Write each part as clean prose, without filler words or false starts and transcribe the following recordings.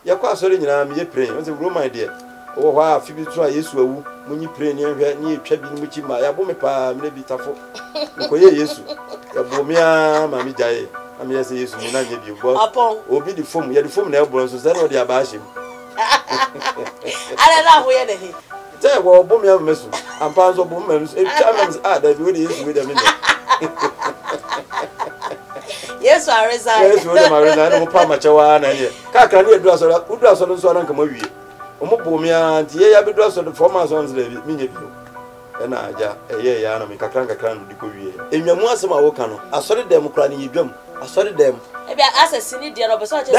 ya kwa sori nyina me ye pray o se bro my dear o hwa afi so a Yesu awu munyi pray ne hwe ne etwa bi mu chima ya bo me pa me bi tafo ko ye Yesu ya bo me a ma me jaye am ye se Yesu mu na nye bi bo obi di form ye di form na e bo so se na o di aba ahim ala na ho ye ne he say wo bo me am mesu ampa so bo me mesu e twa me da bi we di Yesu we da me Yesu areza Yesu we da ma reza na mo pa ma chewa na ye ka ka ne edu aso nso na nka ma wie omo bo me a nti ye ya bedu aso de forma so nse bi mi nye bi na aja eye ya na me kakran no di ko wie enwamu asem a wo ka no asori dem kra ne yedwam asori dem e bia asesi ni dia no be so che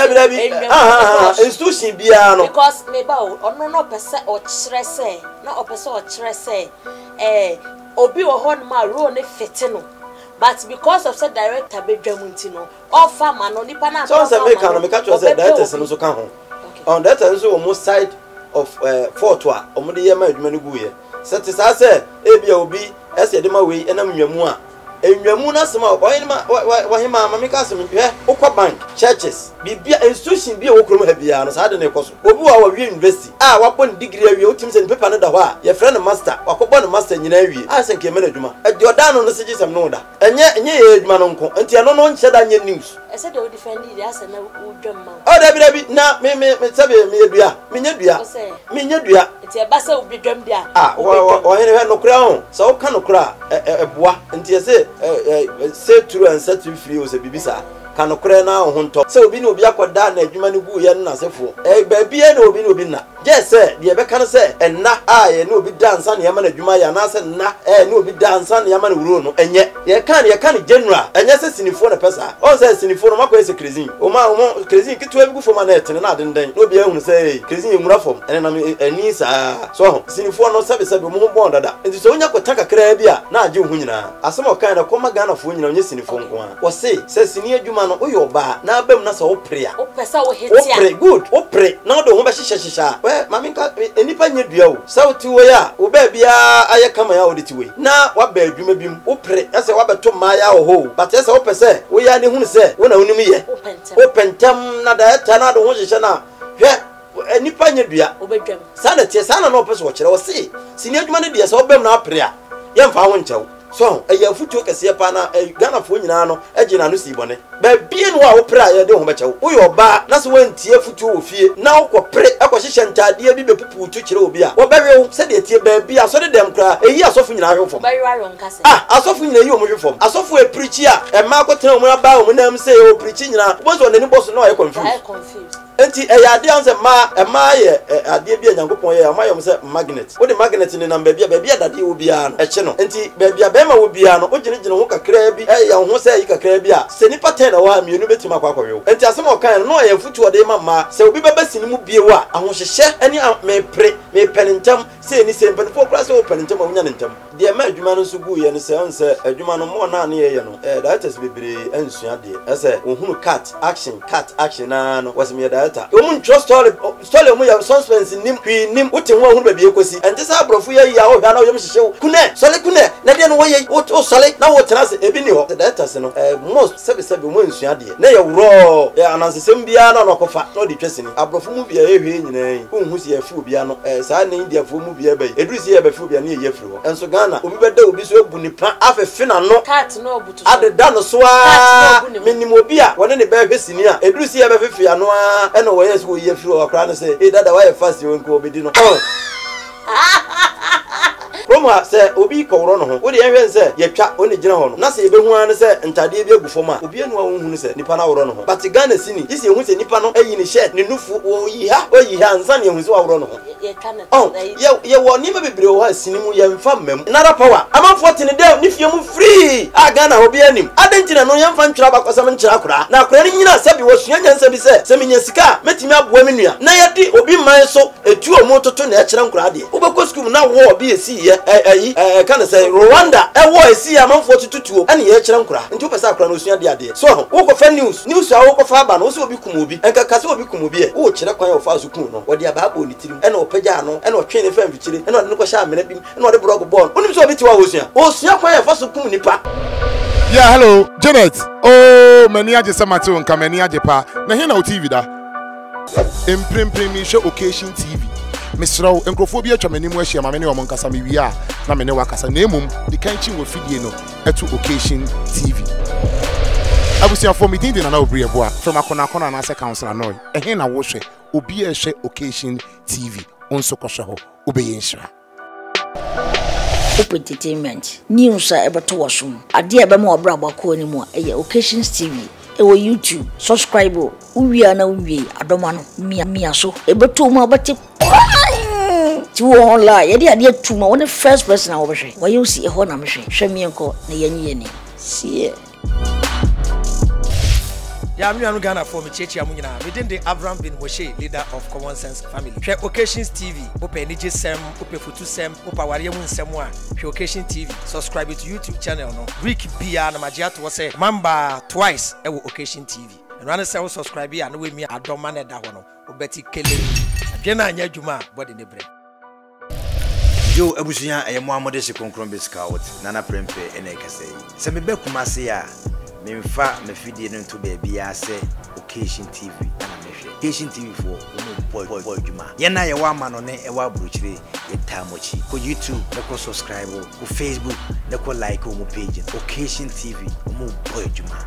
institution bia no because me ba ono no pese o kire se na o pese o kire se obi wo hon ma ro ne fete no but because of said director bedwam nti no offer ma no nipa na so say me ka no me ka cho say director se no so ka ho on that so almost side of fort wa omo de ye ma adwuma no gu ye sete sa se e bia obi ese de ma we enam nwamu a enwamu na sema wa hima ma me ka se me hwe ukwa bank churches bibia institution bia wo krom ha bia no sa de ne koso obi wa wie university wa pon degree awie utim se paper no da ho a ye friend master wakobon no master nyina awie a se nke me na adwuma adiodan no se gisem no da enye ye adwuma no nko enti ano no nche da nye news ese de o defend it ase na udwam ma dabi na me sabe me yedua me nyedua enti e ba se obi dwam dia wa hene no kura ho so ka no kura eboa enti ese say true and set you free o se bibisa kanokore na ohunto se obi na obi akoda na adwuma ne gu ye na sefo ba bia na obi na je se de be kan se enna ye na obi dansa na yama na adwuma ya na se na na obi dansa na yama na wuro no enye ye kan general enye se sinifo na pesa on se sinifo no makoye se krezin o ma krezin kitu abi gu fo ma na etene na denden na obi ehunu se krezin emura fom ene na ani sa so sinifo no sabe mo bon dada enti so onya kwata kakra bia na age hu nyina asem o kan na koma Ghana fo nyina onye sinifo nko a wo se sini adwuma no oyo ba na abam na so opre a opesa wo hetia opre good opre na do ho ba hihya we mami ka enipa nya dua o sauti wo ya wo ba bia aye kama ya oditi we na wa ba adwuma bim opre ese wa beto ma ya wo ho but ese wo pese wo ya ne hunu se wo na wonim ye opentem na da eta na do ho hihya na hwe enipa nya dua obedwam sana tie sana na opese wo kire wo se sini adwuma ne de se wo bam na apre a ye mfa ho nkyɛw so eya futu kese pa na Ghana fo nyina no agina no sibone ba bie no a wo pra ye de ho bekyɛw wo yo ba na so wantie futu wo fie na wo kopre akohyehyɛ ntade bi bepupu tu kyerɛ obi a wo bɛwe se de tie ba bia so de dem kra eyi asɔfo nyina hwefom ba yaro nkase asɔfo nyina yi o mo hwefom asɔfo e preachi a ma akotena mo aba o mo nam se o preachi nyina wo so nani boss no a ye confused enti ade anse ma ye ade bia nyankopon ye ma yom se magnet wo de magnet ni namba bia dade wo bia no eche no enti bia be ma wo bia no wo gine ho kakra bi ya ho se yi kakra bi a se ni pattern na wa mienu betima akwakowe enti asem o kan no ye futu ode ma se obi baba sini mu bie wa ahohyehye ani me penintam se ni se mpanfo kra se wo penintam a wonya nentam de ma adwuma no so gu ye no se onse adwuma no mo na ne ye no that is bebre ansua de ese ohunu cat action na no was me omun trust story mu ya suspense nim wote ho ahunu ba bie kosi ente sa abrofo ya ya o hwa na o yem hyehye kune na de no wo ye o sole na wo tena se ebi ni ho that se no most sebe mo nsua de na ye wuro ya anansesem bia na no kofa na di twesini abrofo mu bia ye hwe nyina hu si ya fu bia no sa na india fo mu bia ba eduru si ya ba fu bia na ye firi ho enso Ghana obi beda obi so ebu nipa afefe na no cat no obutu adeda no so a minimo bia wone ne ba hwe sini a eduru si ya ba fefe ano a na wo yes wo ye firi ho akra no se dada why fast you nko obedi no Roma se obi kowro no ho wo de yenhwe se yetwa oni gina ho no na se ebehu an se ntade bi agufoma obi anu a wonhunu se nipa na woro no ho but Ghana sini isi ehu se nipa no ayi ni shirt ne nufu oyi ha ansa ne ehu se woro no ho ye wo ni bebre wo ha sini mu ye mfa mam nara power amanfo tene de ni fie mu free a Ghana obi anim adentina no ye mfa ntwira bakwasam nkyira kura na kura ni nyina se bi wo sua nyansa bi se menya sika metimi aboa menua na ye di obi man so etu omo toto na e kira nkura de obekɔ school na wo obi esi ye kan say Rwanda wo esi amanfo tututuo ane ye kire nkura nti opesa akura no sua de ade so wo ko fa news a wo ko fa aba no so obi kum obi enka kase obi kum obi e wo kire kwan wo fa so kum no wo de abaabo ni tirim ene opagya no ene otwe ne fa mfikire ene ode ne ko sha amena bim ene ode blog born onim so obi ti wa wo sua kwan fa so kum nipa. Yeah, hello Janet. Oh, mani aje samate on kamani aje pa na he na o TV da Imprime show occasion TV. Mr. Encrophobia Chamanimu Shamani or Moncasami we are, Namene Wakasa Nemum, the Kanchin will feed you at occasion TV. I was here for me in an Obria from Akonakona and Asa Council Annoy, a hen I wash it, Obia She Occasion TV, on Sokoshaho, Obeyensha. Open entertainment, news are able to watch them. A dear Bamo Brabo anymore, a Occasions TV. Ewo YouTube subscribe uwi ana uwi adomano mia so ebe to ma bati ti won la ye de ade tuma won first person a wo behwe wo you see e ho na mehwe hwe mi enko na yanyi see ya mi anu Ghana for me chechi amunyina within the Abraham bin Moshe leader of Common Sense family hwe Occasions TV open nije sem open futu sem opa ware mu nsem a hwe Occasion TV subscribe to YouTube channel no week bia na magia to say member twice e wo Occasion TV and run say subscribe ya na we mi adoma na da ho no obeti kele adwe na anya adwuma body ne bre yo abusuya eye mo amode se konkron be scout nana prempe ene kasei se me be kuma se ya memfa mafidie no to baby ya se Occasion TV na mehwe Occasion TV for boy juma ye na ye wa ma no ne e wa bruchire ye tamochi ko YouTube ne ko subscribe ko Facebook ne ko like o mo page Occasion TV mo boy juma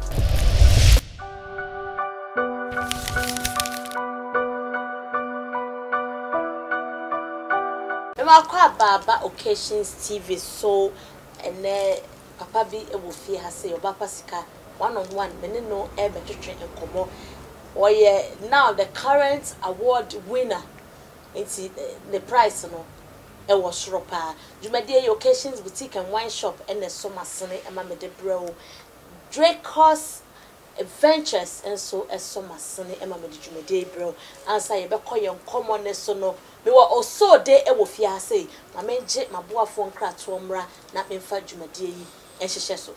Kwa baba Occasions TV so ene papa bi e wo fie ha se oba pasika 1-on-1 mene no e betwetwe enkomo oye now the current award winner into the price no e wo soro pa Jumade Occasions boutique and wine shop ene so masene e ma mede bro Dracos Adventures and so as so masene e ma mede Jumade bro ansa ye be koye enkomo ne so no me wa also de e wo fie ha se ma menje maboafo nkrato mra na memfa Jumade yi enhyehyɛ so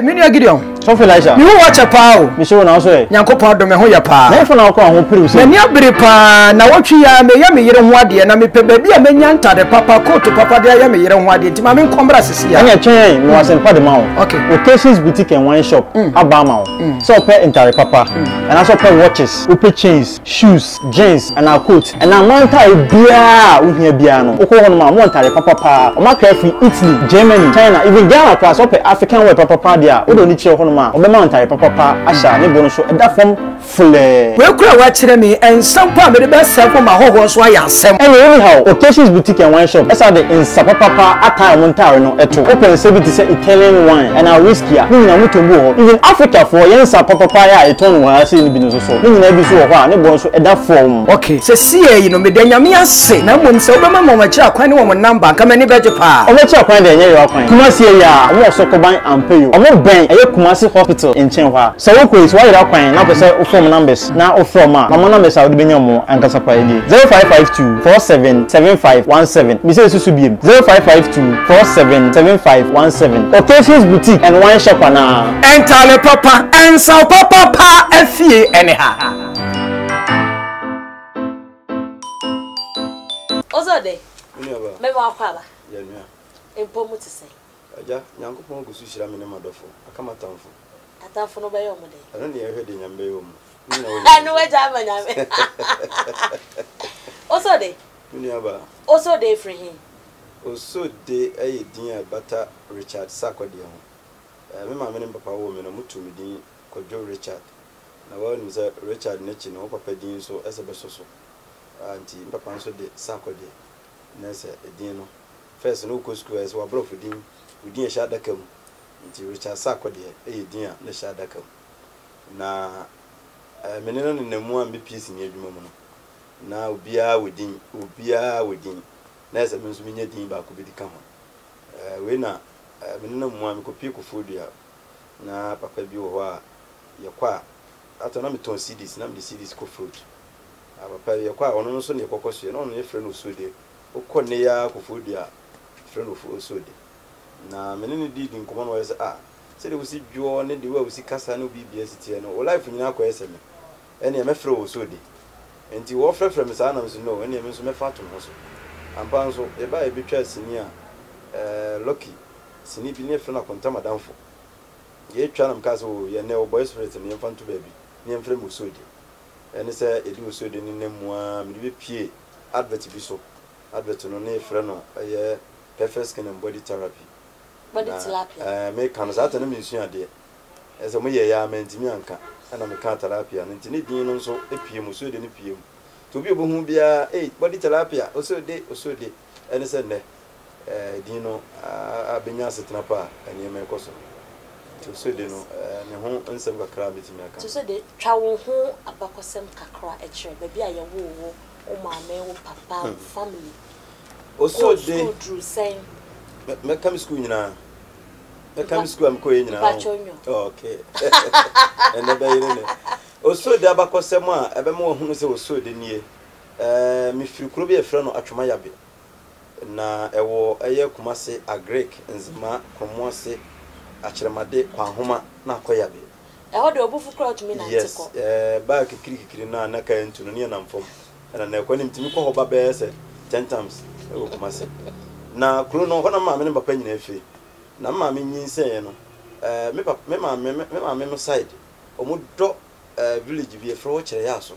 Mini Gideon. So feel Aisha. You watch a pow. Me show now so. Nyankopon do me ho ya pa. Na fo na ko ho piri so. Na ni abiri pa na wotwe ya me yere ho ade na me pe ba bia me nya ntade papa coat papa de ya me yere ho ade nti ma me nkombra sisi ya. Anya twen me wasen pa de ma wo. Okay. Occasions boutique and wine shop abama wo. So pe entire papa. And also pe watches, open chains, shoes, jeans and our coat. And na manta e bia wo hia bia no. Okọ ho no ma mo entire papa pa. O ma cry free Italy, Germany, China, even Ghana class up African wear papa dia. O do ni kire ho no ma. O be ma entire papa asha ne bo no so e da fam fule. We kura wa kire me ensam pa me de be sef ma hoho so aya asem. Anyhow, Occasions boutique and wine shop. Esa de insapa papa attire montare no eto. Open 70 say Italian wine and our whiskey. Ni na mutombu ho. Even Africa for yensa papa ya eton wa say ni bi no so. Ni na bi so ho a ne bo so e da form. Okay, se see you know me de nyame ase na mom se obema mama kire akwan ne wo number ka me ni beje pa. O be kire akwan de nye yo akwan. Kuma sie ya, wo so ko ban ampe yo. O mo ben eye Kumasi hospital in Chenwa. So we quiz why you akwan na pese o form numbers na o from ma. Mama numbers a wo de benya mo ankasa pa edi. 0552 477517. Me say susu biem. 0552 477517. Occasions boutique and wine shop na. Entale papa, ensa papa pa afie anyhow. Ozode. Me wa kwa ba. Ya nua. Empo mu tse. Aja Nyankopon go su hira me ne madofo akama tamfo. Atamfo no be yo mo de. Ano ne ehwe de nyambe yo mu. Anu we ja ma nyame. Ozode. Nua ba. Ozode free him. Osode aye din abata Richard Sakode ho. Me ma me ne papa wo me no mutu me din Kojo Richard. Na wa ni say Richard ne chi no papa din so esebe soso. Anti papa nso de Sakode. Na se din no. First no go school as wa bro for din. We din sha daka mu. Nti Richard Sakode aye din a na sha daka mu. Na me ne no nnamu a MPS ni adwuma mu no. Na obiaa wedin na ese menso menye din ba ko bedi ka ho we na me na mu a me kopi ko fodia na papa bi wo ho a ye kwa atona me ton CDs na me CDs ko fruit papa ye kwa ono no so ne kokoso na ono ye frɛ no sode ukɔ ne ya ko fodia frɛ no fo sode na me ne di din komo no ye se se de wusi dwo ne de wa wusi kasa no bibia sitie no o life nyina ko ese me ene me frɛ wo sode enti wo frɛ me sa na me so no ene me so me fa to no so ampa nso e ba e betwa sini a lucky sini bi ne frɛ na konta madamfo ye twa na mka so ye ne o boys friend ne fa to baby ne mfrɛ mu so de ɛne sɛ ɛdi wo so de ne namua me de pie advert bi so advert no ne frɛ no ɛyɛ perfect skin and body therapy body therapy me kan sa ta na me nsua de ɛsɛ mo yɛ ya mentimi anka ana me kan therapy no nti ne din no nso epie mu so de ne pie mu to bi obohu bia body therapy oso de ɛne sɛ ne din no abenya setena pa ɛne me koso to so de no ne ho nsɛm kakra betimi aka to so de twa wo ho abakosɛm kakra ɛkyerɛ baabi a yɛ wo o maame wo papa family oso de through saying me come school nyina me come school am ko nyina okay and the baby ne oso de abakosɛm a ebe me wo hu sɛ oso de nie me firi kuro bi e frɛ no atwoma yabe na ewo eye kumase agrek nzima komoase akyeremade kwahoma na akoyabe eho de obufu kura tumi na ntiko ba kikiri na ka ntu no ne na mfom na ekoni mtimi ko hoba be se 10 times ewo kumase na kuro no hona maame ne papa nyina afi na maame nyinse no me maame no side omo do village bi efro wo kyere yaso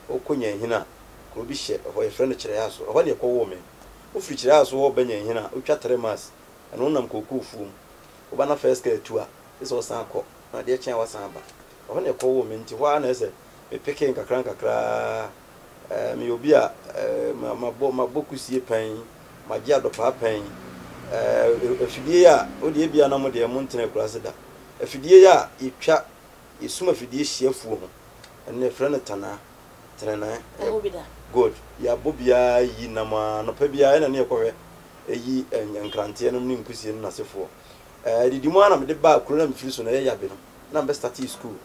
okonya hina ko bi hye ho efro no kyere yaso ho ne ko wo me ofiri kyere yaso wo banya hina otwa 3 months ana onam kokofuom oba na first care tour is o san ko na de kyen wasan ba ho ne ko wo me nti ho ana ese me peke kakra me obi a mabokusie pan magia do pa pan afidie a odi ebia na mo de mo ntene klase da afidie a itwa isuma afidie hyiafuo ho ene frɛ no tana good ya bobia yi na ma no pa bia ena ne ekɔhwɛ eyi nkrante no ne nkusie no nasefo didi mu ana me de ba kuro na me firi so na ya be no na be start school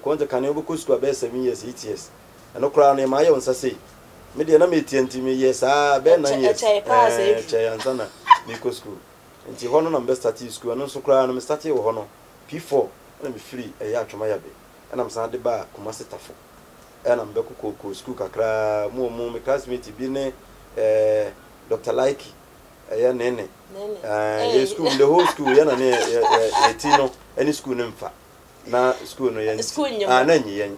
ko nte kan obo ko school about 7 years 8 years eno kura na ma ye won sase me de na me tienti me yes be na yes che ansana me ko school nti hono na be start school eno so kura na me start wo hono P4 na me free ya atwoma ya be na me san de ba Kumasi Tafo na me ko school kakra mo me classmate bi ne Dr. Like ya nene school the whole school ya na ne etino any school nemfa na school no ya na nyi yen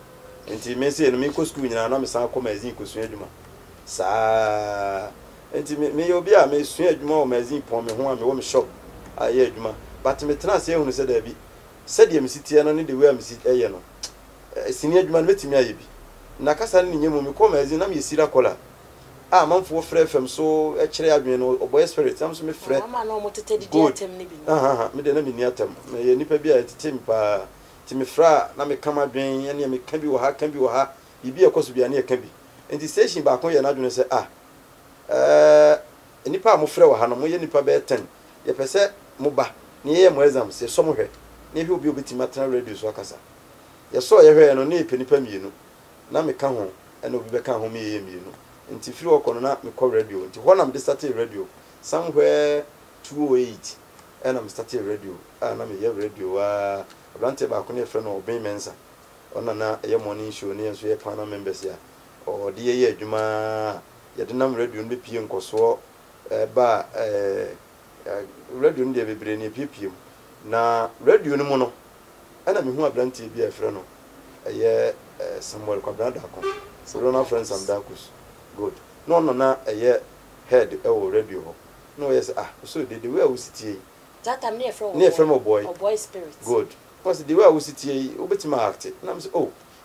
nti me say no me ko school nyina na me san ko magazine ko sua adwuma saa nti me obi a me sua adwuma o magazine pon me ho a me wo me shop aye adwuma but me tena se ehunu se da bi se de me sitie no ne de we me sit eye no sini adwuma no metimi aye bi na kasa ne nyemu me ko magazine na me sira kola manfo frɛ fam so kyerɛ adwene no oboy spirit am so me frɛ mama no mo tete di atem ne bi me de na me ni atem me nipa bi a tete mpa ti me fra na me kama dwen ene me ka bi wo ha bibi ekoso bia na e ka bi enti station ba kon ye na adwene sɛ nipa mo frɛ wo ha no mo ye nipa be 10 ye pese mo ba ne ye mo exam se so mo hwɛ ne bi obi obeti matena radio so akasa ye so ye hwɛ no ne pe nipa mienu na me ka ho ene obi be ka ho me ye mienu nti firi okono na me call radio nti ho na me start radio somewhere 208 and me start radio na me ye radio ablante ba ko ne frɛ no Oben Mensa ona na ye morning show ne so ye panel members ya o de ye adwuma ye de nam radio no be pie nkoso ba radio no de bebre ne pie na radio no mu no ana me hu ablante bi e frɛ no ye Samuel Kwabrada ko so na friends and dakus good no na head radio ho no yes so the way we sit that time near from boy spirit good because the way we sit here obetima act na me say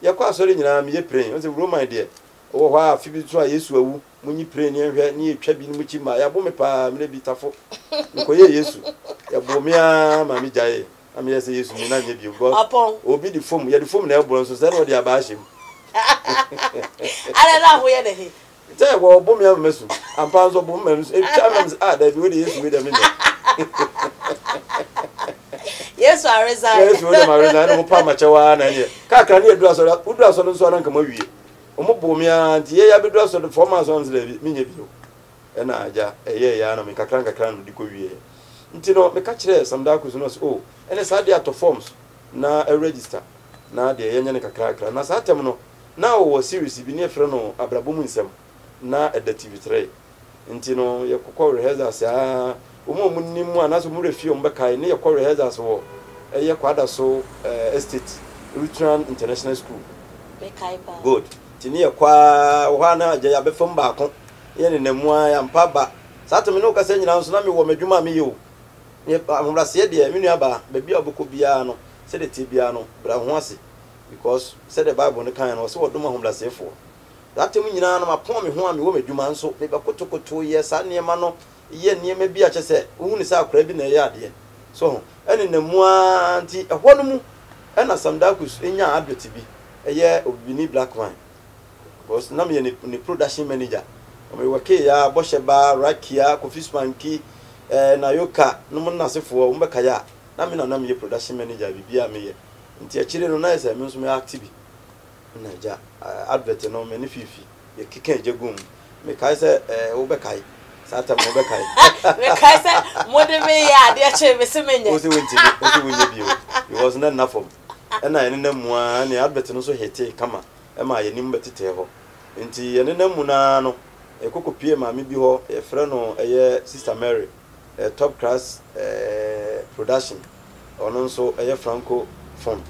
ya kwa sorry nyina me ye pray o say Roman there o hwa afi bi so a Yesu awu munyi pray ne hwe ne etwa bi ne muchi ma ya bo me pa me bi tafo nko ye Yesu ya bo me a ma me jaye am ye say Yesu ni na nye bi go obi di form ya di form na e bo so say no dia ba ahim ala na ho ye ne he tell wo bo me amesu ampa so bo me amesu e twa me da bi we dey Yesu we dey me Yesu areza Yesu we dey marina no pa ma chewa na ye kakra ne edura so no so na nka ma wie omo bo me anti ye ya be dura so the former sons le bi nya bi o na aja eye ya na me kakra no di ko wie nti no me ka kire samdakus no so ene sa dia to forms na e register na de ye nya ne kakra na sa tem no na wo series bi ne frɛ no abrabomu nsɛm na eda TV3 nti no ye kokɔ rehearsals omo munnimu anaso mu refie ombekai ne ye kɔ rehearsals wo ye kwada so estate Lutheran International School. Bekaipa. Good. Tini kwa wana je abefom baako. Ye ne namua ya mpaba. Sato me no ka se nyina nso na me wo madwuma me yo. Ye amrase de me nua ba ba bia oboko bia no. Se de ti bia no bra ho ase. Because said the Bible no kan no so wo doma homrase fo. That time nyina no mapon me ho a me wo madwuma nso me ba kotokoto ye sa niema no ye niema bi a che se wo ni sa akora bi na ye ade. So ene namua nti ehwo no mu ena Samdakus enya adweti bi eye obini black wine. Because na me ni production manager. Me work ya Bosheba Rakia Kofismanki na Yoka no mun na sefo wo mbeka ya na me na me production manager bibia me ye. Nti akire no na ese me nso me active na ja advert no me ni fifi ye kika jegum me kai se wo be kai sata mo be kai me kai se mo de me ya de che me se menye o se wenti o se wonye bio it was not enough for na ene na mu a na advert no so hete kama e ma ye nim betete ho nti ene na mu na no e kokopie ma me bi ho e frɛ no eye Sister Mary top class production ono nso eye Franco fund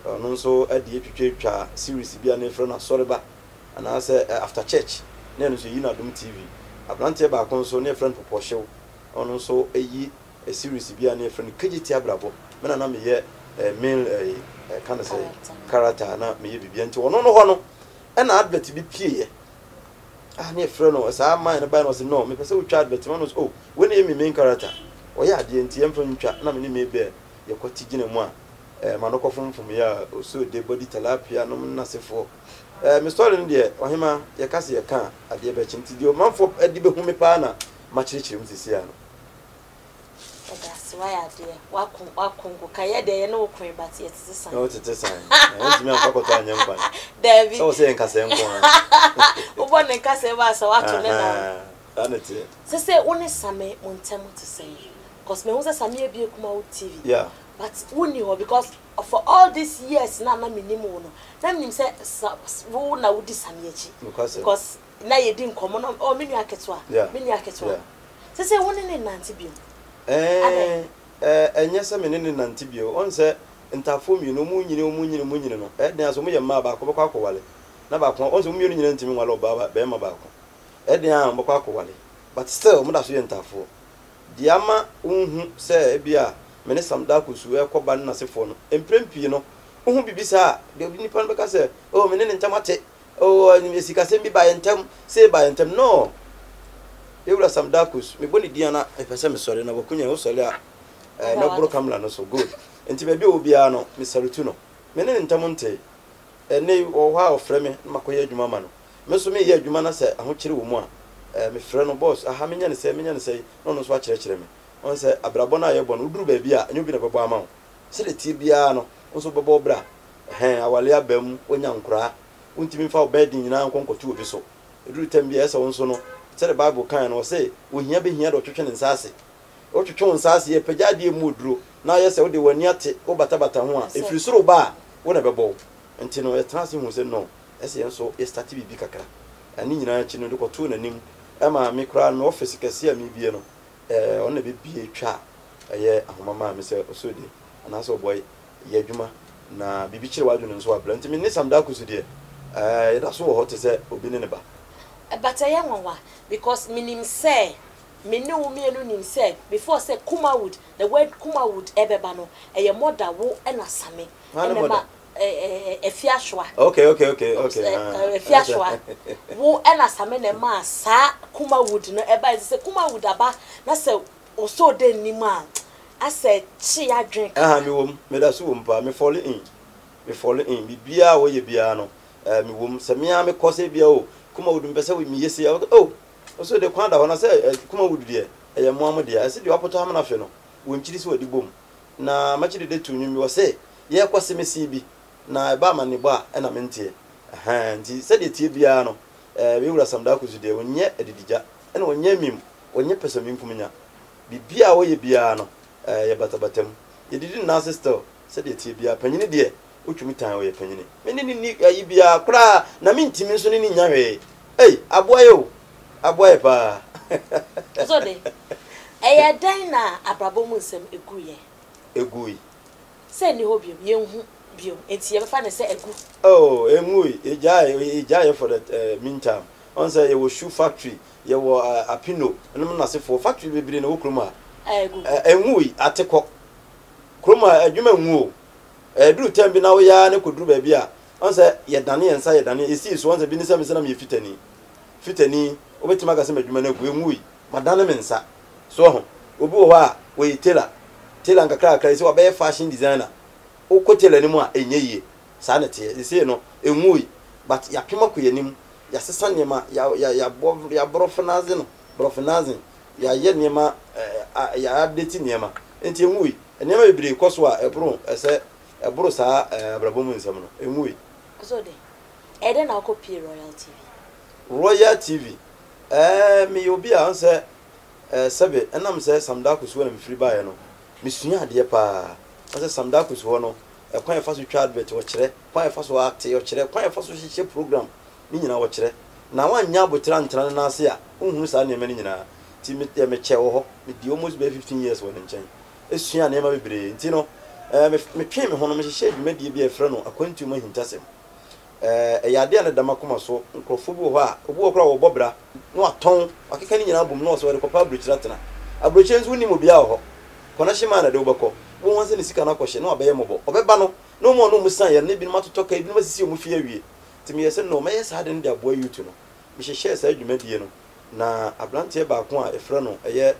ono nso ade twetwa series bia na frɛ na Soreba ana se after church na no so yi na Dom TV abrante ba kon so na frɛ no Poposhew ono nso eyi a series bia na frɛ no KGT Abrabo me na me ye main kind of say character na me ye bibia nti ono no ho no na advert bi pie ah na frɛ no sa man na ba no se no me pese wo twa advert man no oh when e me main character o ya ade nti emfa ntwa na me me be ye kwati gine mu a manoko fomfom ya so de body tilapia no na sefo me story no de ohima ye kase ye kan ade be chinti di o manfo adi be humi pa na ma chirechire mu sisi ano that's why ade wakon ka ye de ye no kun but ye tete san no tete san e mi an pakoto anya mpa David so se nkase nko o bo ne nkase ba so wato ne na anete se woni same montem to say cause me hu se same e bi kuma TV yeah. But who knew because for all these years na minimum no na nim say wo na wudi samiechi because na ye din komo no o menu aketwa menu aketwa say won ne nanti bio enye se me ne nanti bio on say ntafo mi no mu nyine no den aso mu ye ma ba ko bako akowale na ba ko on say mu nyine nyine ntimi nwale oba ba ma ba ko den an bako akowale but still mu da so ye ntafo diama unhu say bia mene Samdakus we koba na sefo no emprempie no ohu bibisa de nipa no beka se oh mene ntamate oh ni sika se bi ba yentam se ba yentam no ewura Samdakus me boni dia na epese me sori na bokunya o sori a na bro kamla no so good enti be obi a no me salutu no mene ntam nte ene o ha ofre me makoye adwuma ma no me so me ye adwuma na se ahokire wo mu a me frɛ no boss aha menya ne se no so a kyerɛ me on say abrabo na yebo no uduru ba bia anyu bi na bebo ama wo se de ti bia no nso bebo bra awale abam onya nkura untimi fa obedi nyina nkonkotu obi so eduru tem bia ese wonso no se the Bible kan no say ohia be hia do twetwe ne nsase o twetwe nsase ye pagade mu duro na ye se wo de wani ate wo bata ho a efiri soro ba wo na bebo enti no ye transi hu se no ese yenso e start bi kakra ani nyina chi no de koto na nim ema me kra no office kase a mi bie no on be bie twa eye ahomama me se osodi ana so boy ye adwuma na bibi kire wadu nso abranti me ne Samdakus de ye da so ho te se obi ne ba but I am one because minim say me no me no nim say before say Kumawood the word Kumawood ebeba no eye moda wo na same efiashwa okay efiashwa wo na same na ma sa Kumawood no eba say Kumawood aba na say oso de nim a ase chi ya drink me wom me da so wom pa me fall in bibia wo ye bia no me wom se me a me kose bia o Kumawood mpese we mi yesi oh oso de kwanda ho na say Kumawood de eye moam de ase de wapoto am na fe no wonchiri se wadi bom na machiri de tunwumi wo say ye kwase mesi bi na eba mane ba na mentie nti se de tie bia no we wura Samdakus de wonye edidija na wonye mim wonye pesa mim fumunya bibia wo ye bia no ye batabatam ye didi na sister se de tie bia panyini de otwumi tan wo ye panyini me ni ayi bia kra na mentimi nso ni nya hwe aboye pa so de dan na abrabom nsem eguye egui se ni hobiem ye hu bio enti ye be fa ne se egu oh engui ejaye for the meantime on say you shoe factory you apino no na se for factory bebire na wokroma egu engui ateko kroma adwuma nwu duru tembi na wo ya ne koduru ba bia on say ye dane yensa ye dane esi so on say bi ni se me se na me fitani obetima ga se madwuma na gu engui madane mensa so ho obi wo ha we tela nkakra isi wa be fashion designer o ko tela ni mu a enye yie sa na te isi no engui but ya pema ko yanim ya sesa niema ya brofinazi ya ye niema ya update niema enti engui niema bibiri koso a ebro sa abrabomu nsam no engui so de ede na ko pay Royal TV me obi a nse sebe enam se samda kuso na me free buy no misua ade pa nse samda kuso no kwan fa so twa advert wo kire kwan fa so act wo kire kwan fa so hihye program ni nyina wo kire na wanya abotira ntran na ase a unhunu sa ne me ni nyina ti me che wo ho me di almost be 15 years wo nchen esua na ma bebre nti no me twe me ho no me hihye dwumadi bi efre no akwantu ma hintasem yade na dama koma so nkrofo bi ho a obi okra wo bobra no aton akeka ni nyina bom no so de kopa abrochira tena abrochira nzu ni mo bia ho kona shima na de obako wo won se ni sika na kwhye no abaye mobo obeba no no mo no musan ye ne bi ma totoka bi ma sisi o mu fie awie timi yese no ma yesa de nda boy yutu no mi hye sa adwumadie no na ablante ba ko a efra no eye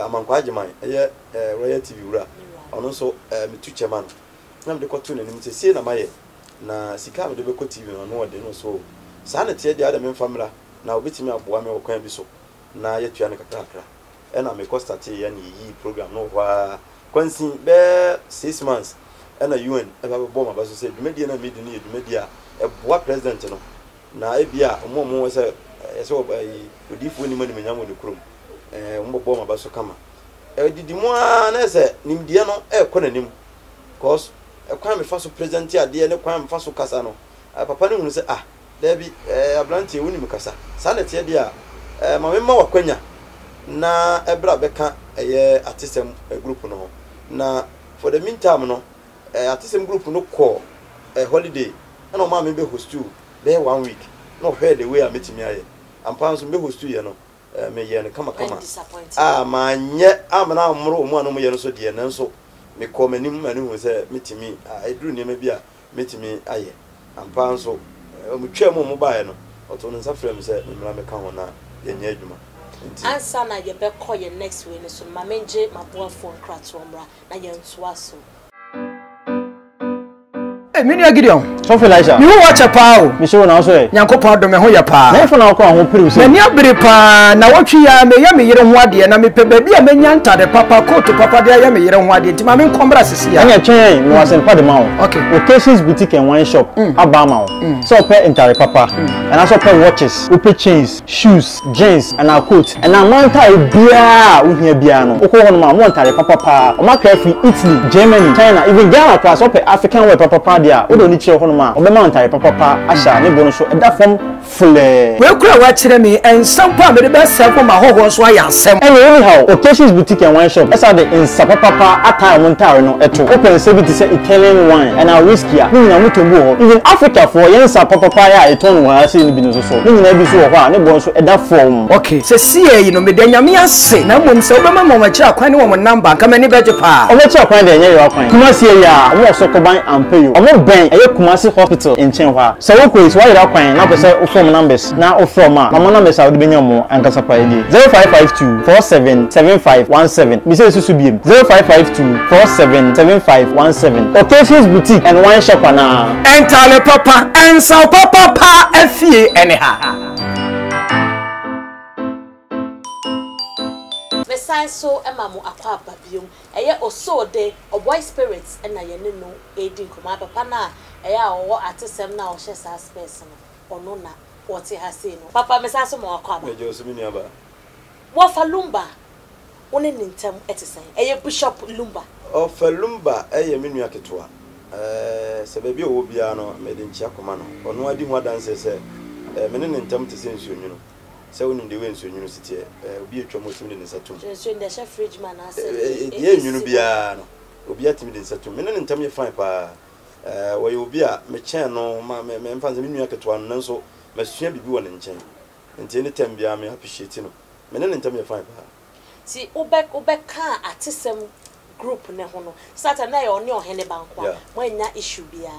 amankwa agiman eye Royal TV wura ono so mitu chairman na me de kotu na nim se na maye na sika me de be ko TV no ode no so sa na tie dia da me famra na obetimi aboa me okwan bi so na yetua ne kakra ena me ko start ye na yi program no wa kwansi be 6 months ena UN e ba bo ma ba so se dwumadi na me di ne dwumadi a e boa president no na e bia mo se so odifu ni mani menyamo ne krom mo bo ma ba so kama didi mo na se nimdie no e ko nanim cause kwan me fa so president ade ne kwan me fa so kasa no papa ne hunu se da bi ablante woni me kasa sa na tie dia ma me ma wakwanya na ebra beka artism group no na for the meantime no artism group no call holiday na ma me be host you be 1 week no head the way I met me aye ampa so be host you no me ye no kama ma nye amana amro mu anu ye no so de na so me call manim manu hu se metimi eduru ne ma bia metimi aye ampa so mu twa mu ba ye no oto no nsa frem se me me ka ho na ye nya adwuma ansa na ye be call ye next way so ma menje maboa phone crato mra na ye nsoa so Mini Gideon. So feel like you watch a pow. Me show na so e. Nyankopon do me ho ya pa. Na ifo na akọ ho piri so. Me abiri pa na wotwi ya me yere ho ade na me pe ba bia menya ntade papa coat papa de ya me yere ho ade ti ma me nkombra sisi ya. Anya twen no asen pa de ma o. Okay. Occasions boutique and wine shop abama o. So pe ntare papa. And also pe watches, upe chains, shoes, jeans and a coat. And a manta bia wo hia bia no. Okọ ho no ma mo ntare papa pa. O ma ka fi Italy, Germany, China, even Ghana class up African wear papa dia. O do ni chire ho no ma. O be ma ntare papa asha ne bo no so e da fam fule. We kura wa chire mi ensam pa me de be sef ma hoho so aya asem. And anyhow, Occasions boutique and wine shop. Esa de insapa papa atire mo ntare no eto. Open say bit say Italian wine and a whiskey a. Ni na mo to ho. Even Africa for yen sapa papa ya eton wa ase ni bi no so. Ni na bi so ho a ne bo so e da form. Okay, se sie yi no me de nyame ase na mom se obema mo ma chira kwan ni wo mo number ka mani beje pa. O me chira kwan de nya yo kwan. Kuma sie ya, o mo so ko ban ampe yo. O mo ben eye Kumasi hospital in Chenhwa. So wo ko is why you kwan na pese o form numbers na o form a. Mama numbers a wo de benya mo ankasa pa edi. 0552 477517. Mi se susu biem. 0552 477517. Occasions boutique and wine shop na. Entale papa, ensa papa pa afie anyhow. So emamu akwa babium eye oso de o boy spirits na ye ne no edi nkoma papa na eye a wo atesem na o hye sa space no ono na o te ha sei no papa mesa so mo akwa ba me je so mi aba wo fa lumba woni nintem etesen eye bishop lumba o fa lumba eye me nua ketoa se ba bi o bia no me de nchia koma no ono adi ho adanse se me ne nintem te se nsuonyu no se wonu de we nsuonyu no sitie obi etwa mo timi de nsatum nsuonyu de chef fridge man ase ye nyunu bia no obi atimi de nsatum me ne nintem ye fine pa wɔyɛ obi a mekyɛn no ma me mfa nse me nua ketewa no nso masua bibi wɔ ne nkyɛn nti ne tem bia me appreciate no me ne ntem yɛ fine ba ti obeka atesem group ne ho no sata na yɛ ɔne ɔhene bankwa mo anya issue bia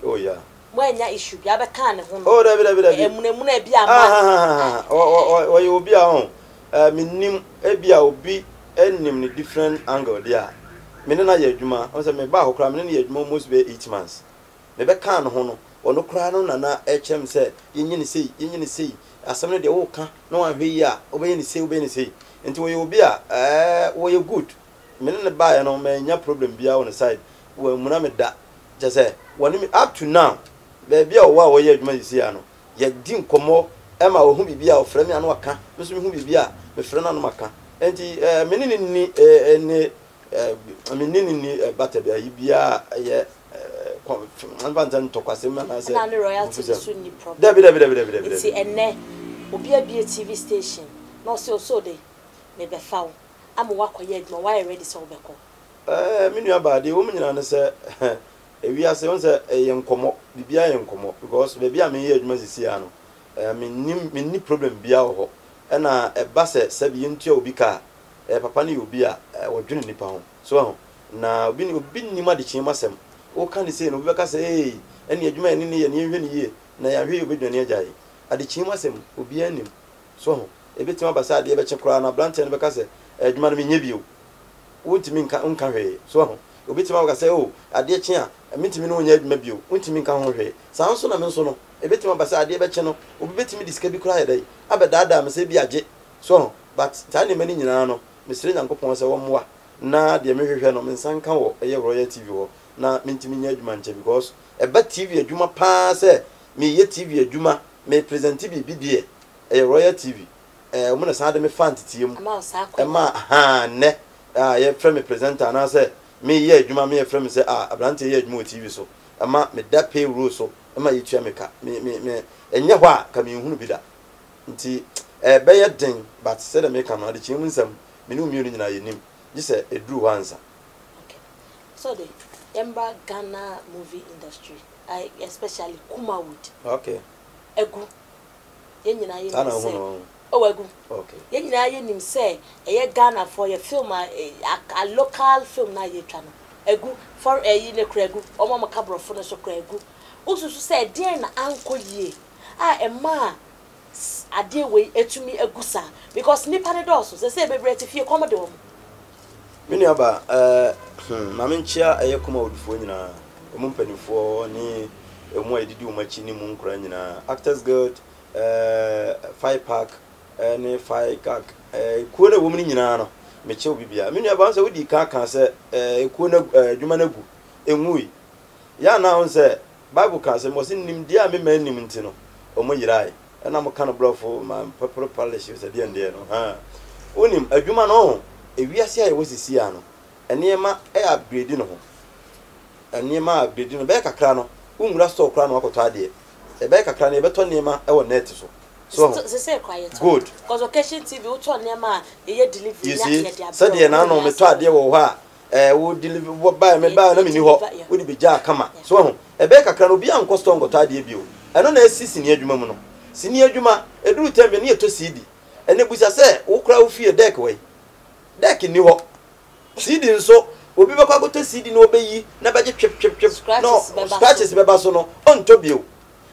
oh yeah mo anya issue bia beka ne ho no oh dabi emunamuna bia ma wɔyɛ obi a ho menim ebia obi enim ne different angle dia me ne na yɛ adwuma on say me ba hokra me ne yɛ adwuma almost be 8 months me be kan no ho no ono kra no na na ekyem say yenyi ne sei asem ne de wo ka na wa hwe yi a obeye ne sei enti wo yɛ obi a wo yɛ good me ne ba yɛ no me nya problem bia on the side wo mu na me da je say woni me up to now be bia wo yɛ adwuma yisi ya no yɛ di nkomo e ma wo hu bibia wo frɛ me anu aka me so me hu bibia me frɛ na anu maka enti me ne ni ni bata bia bia ye anbanzan to kwase ma na say na ne royalty so ni problem dabi ti enne obi abia TV station no so dey me be fawo am wakoye adwuma why ready so obeko me nua ba de wo nyina ne say ewi ase won say ye nkomo bibia ye nkomo because be bia me ye adwuma sisi ya no me ni problem bia ho e na e ba se bi ntua obi ka papa ne obi a wodwene nipa ho so na obi ni ma de chima sem o kan say no obi ka say eni adwuma eni ne ye ne hwe ne ye na ya hwe obi dwane agyaye ade chima sem obi anim so ebetima basa ade be chekora na brante ne be ka say adwuma no menye bio wontimi nka hwe so obi tima ka say o ade chi a mentimi no nya adwuma bio wontimi nka ho hwe san so na me so no ebetima basa ade be che no obi betimi diska bi kura yedai abedada me say bi agye so but tani mani nyina no mesire nyankopon say wo moa na de me hwehwe no mensan ka wo eye Royal TV wo na mentimi nya adwuma nche because eba TV adwuma pa say me ye TV adwuma me present bi die eye Royal TV o mo na sa de me fan titiem ma ne ye frame presenter na say me ye adwuma me ye frame say abrante ye adwuma TV so ama me da pay rule so ama ye tua me ka me enye ho a ka me hunu bi da nti be ye den but say the make am na de chim nsam me no mi nyina ye nim ji say edru wansa okay so the Emba Ghana movie industry especially Kumawood okay egu ye nyina ye nim say egu okay ye nyina ye nim say ye Ghana for your film a local film na ye twa no egu for yi ne kregu omo makabrofo no so kregu ususu say den na anko ye ema ade we etumi egusa because nipa ne doso say bebre te fie komode wo mini aba mame nchia eyekoma odufo nyina emu mpanifo ni emu edidi umachi ni mu nkura nyina Actors Guild Five Park ni Five Park kuo na wo mu nyina no meche obibia mini aba nse wodi kan se kuo na adwuma na gu enwui ya na on se Bible kan se mo sin nim dia me man nim nti no omo yirai na mo kan brofo ma pepper polish se dia ndie no onim adwuma no ewiase aye wosisi ya no enema upgrade no ho enema upgrade no be kakra no unwura store kra no akoto ade e be kakra no e beto nema e wo net so say quiet good because occasion TV wo to nema ye delivery na ye dia so de na no me to ade wo ho a wo deliver wo ba me ba na me ni ho wo di beja kama so ho e be kakra no bia nko store ngoto ade bio eno na asisi ni adwuma mu no sini adwuma eduru tembe ni eto CD ene busa se wo kra wo fie deck we deck ni ho CD nso obi be kwa goto CD no obeyi na beje twep no scratches beba so no onto bio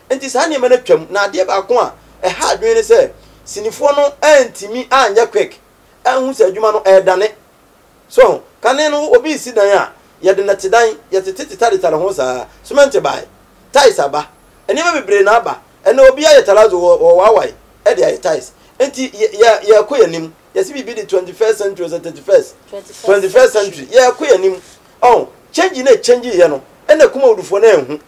enti sa na na twam na ade ba ko a ha adwene se sinifo no antimi anya quick anhu se adwuma no edane so kane no obi si dan a ye de na tidan ye tete tare ho sa cement bai tais aba eni ma bebre na aba ene obi aye tarazo wo wawai e de aye tais enti ye ko yanim ye si bi the 21st century or 21st century ye ko yanim oh change na change ye no ene kuma odufo na ehu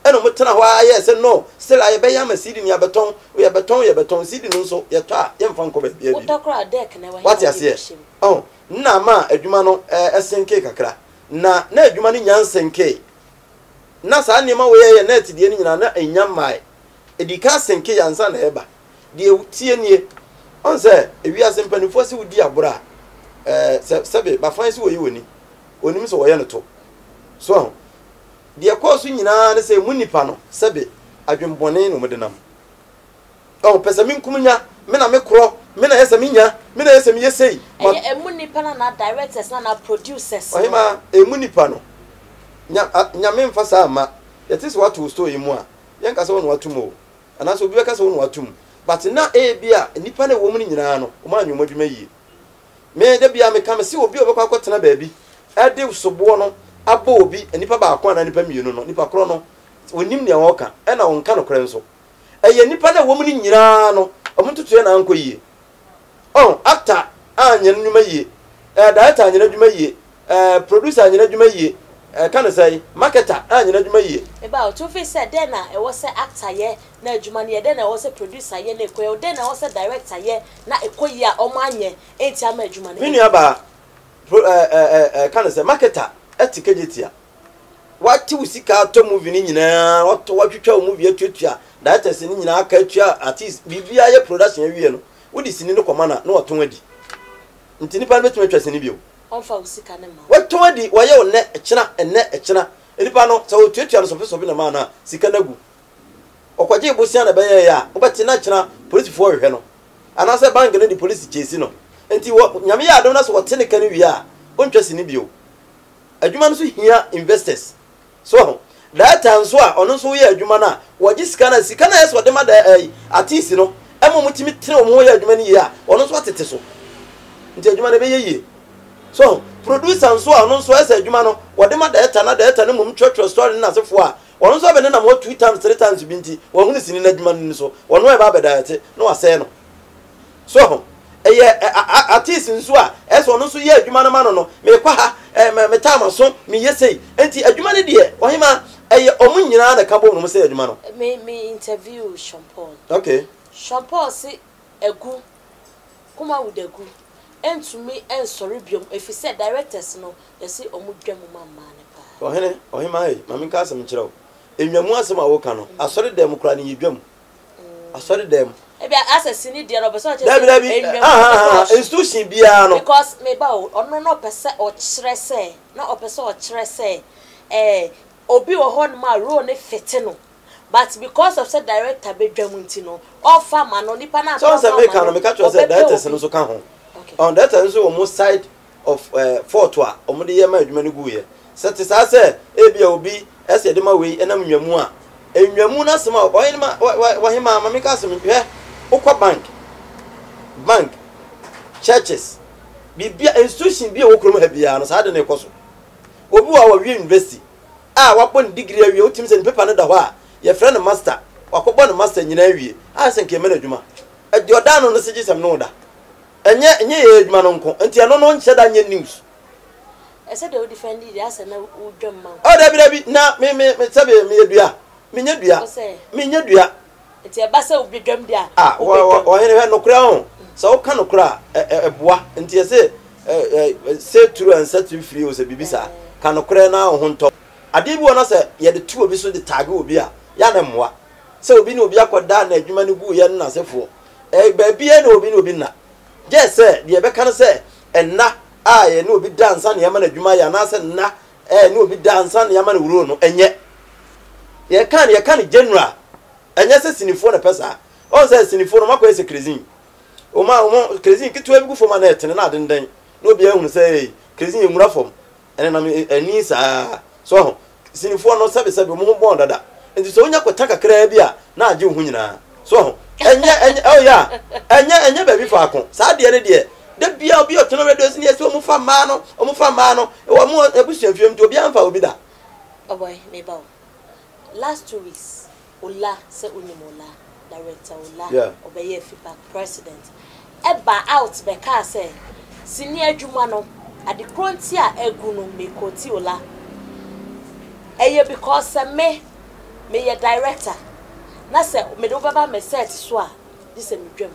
ene mo tena ho aye se no still aye be yama CD ni abeton ye beton CD no so ye to a ye mfa nko ba bia bi utokra deck na wa what you say oh na ma adwuma no SNK kakra na adwuma no nyansenke na sa nima we ye net die nyina na enyamai edika senke yansa na eba die tie nie on se ewiase mpanifo se wudi abura sebe ba fan se wo yi woni onim so wo ye no to so de course nyina ne say munipa no sebe adwembone no mode nam o pesa min kumunya me na me kro me na yesa minya me na yesa mi yesei munipa na directors na producers ohima munipa no nya me mfa sa ma yetis what to story mu a yen ka se won watum o ana so obi ka se won watum but na bia nipa na wo mu nyina no o ma anwom adwuma yi me de bia me ka me se obi obekwa akotena baabi ade sobo no aba obi nipa ba akwa na nipa mienu no nipa kro no onim ne woka e na wonka no kre nso eye nipa na wo mu nyina no omuntutu na anko yi actor anya nnwuma yi director anya nnwuma yi producer anya nnwuma yi can say marketer anya nnwuma yi eba to fi say den na e wo say actor ye na adwuma ne den na wo say producer ye na ekoye den na wo say director ye na ekoyi a omo anye enti ama adwuma ne minu aba can say marketer etikejetia wati usika to movie ni nyina watwetwa movie atuatua directors ni nyina aka atua artist bibia ye production awie no wodi sini no komana na waton adi nti nipa betu atwa sini bio onfa usika ne ma waton adi waye one echena nipa no so otuatua no so bi na ma na sika nagu okwaje bosia na beye ya obati na chena police fo hwe no anase bank no di police chase no nti nyame ya adom na so wote ne kan wi a ontwa sini bio adwuma no so hia investors so that time so a ono so ye adwuma na waje sika na yeso de ma da artist no emo mutimi tire omo ye adwuma ni ya ono so atete so nti adwuma na be ye so producer so ono so esa adwuma no wode ma data no mum church story na sefo a ono so be na mo 2 times 3 times bi nti wo hunu sini na adwuma ni so ono e ba be date no asɛ no so artist so a esa ono so ye adwuma no ma no me kwa ha me time so me yesei enti adwuma ne de ohima omu nyina na ka bo no se adwuma no me interview Champagne okay Champagne si egu kuma wudegu entumi ensori biom efise directors no yesi omu dwam mama ne pa ohima mami ka asem kire o enwamu asem awoka no asori dem kura ne yedwam asori dem ebia asesi ni de no be so institution bia no because me ba ono no pese o kire se na o pese o kire se obi wo hon ma ro ne fete no but because of said director be dwamunti no offer man no nipa na so say make no make sure say directors no so ka ho on that so almost side of fort wa omo de ye ma adwuma no guye set say ebia obi ese de ma we enam nwamu a enwamu na sema wa hima ma make asem hwe ukwa bank churches bibia institution bia wo krom ha bia no sa de ne koso obi wa wi university wapon degree awie otim se paper no da ho a ye friend master wakobɔ no master nyina awie se nke me na adwuma adi odano no sege sem no da enye ye adwuma no nko enti ano no nche da nye news ese de o defend it ase na udwam ma da bi na me sabe me dua menya dua enti e ba se obi dwam dia o here no kura ho so o ka no kura eboa enti ese say true and set free o se bibisa ka no kura na ho nto ade bi wona se ye de tu obi so de tag obi a ya na mmoa se obi na obi akoda na adwuma no gu ye na sefo ba bia na obi na je se de be kan se enna ye na obi dansa na yama na adwuma ya na se na na obi dansa na yama na wuro no enye ye kan general enye se sinifo na pesa on se sinifo no makoy se crazy o crazy kitu ebi gu foma na etene na adenden na obi ehunu se crazy enwura fom ene na ani sa so sinifo no sabe mo ho bon dada enti so onya kwata kakra bi a na age hu nyina so enye enye ba bi fa ko sa de ne de bia obi otono radio sini esi omu fa ma no e mo ebusuan fiem to obi anfa obi da boy me ba last 2 weeks ola se unimola director ola obeye feedback president eba out be ka say sini adwuma no ade kronti a egu no me koti ola because me ye director na say me do baba me set so a this me dwam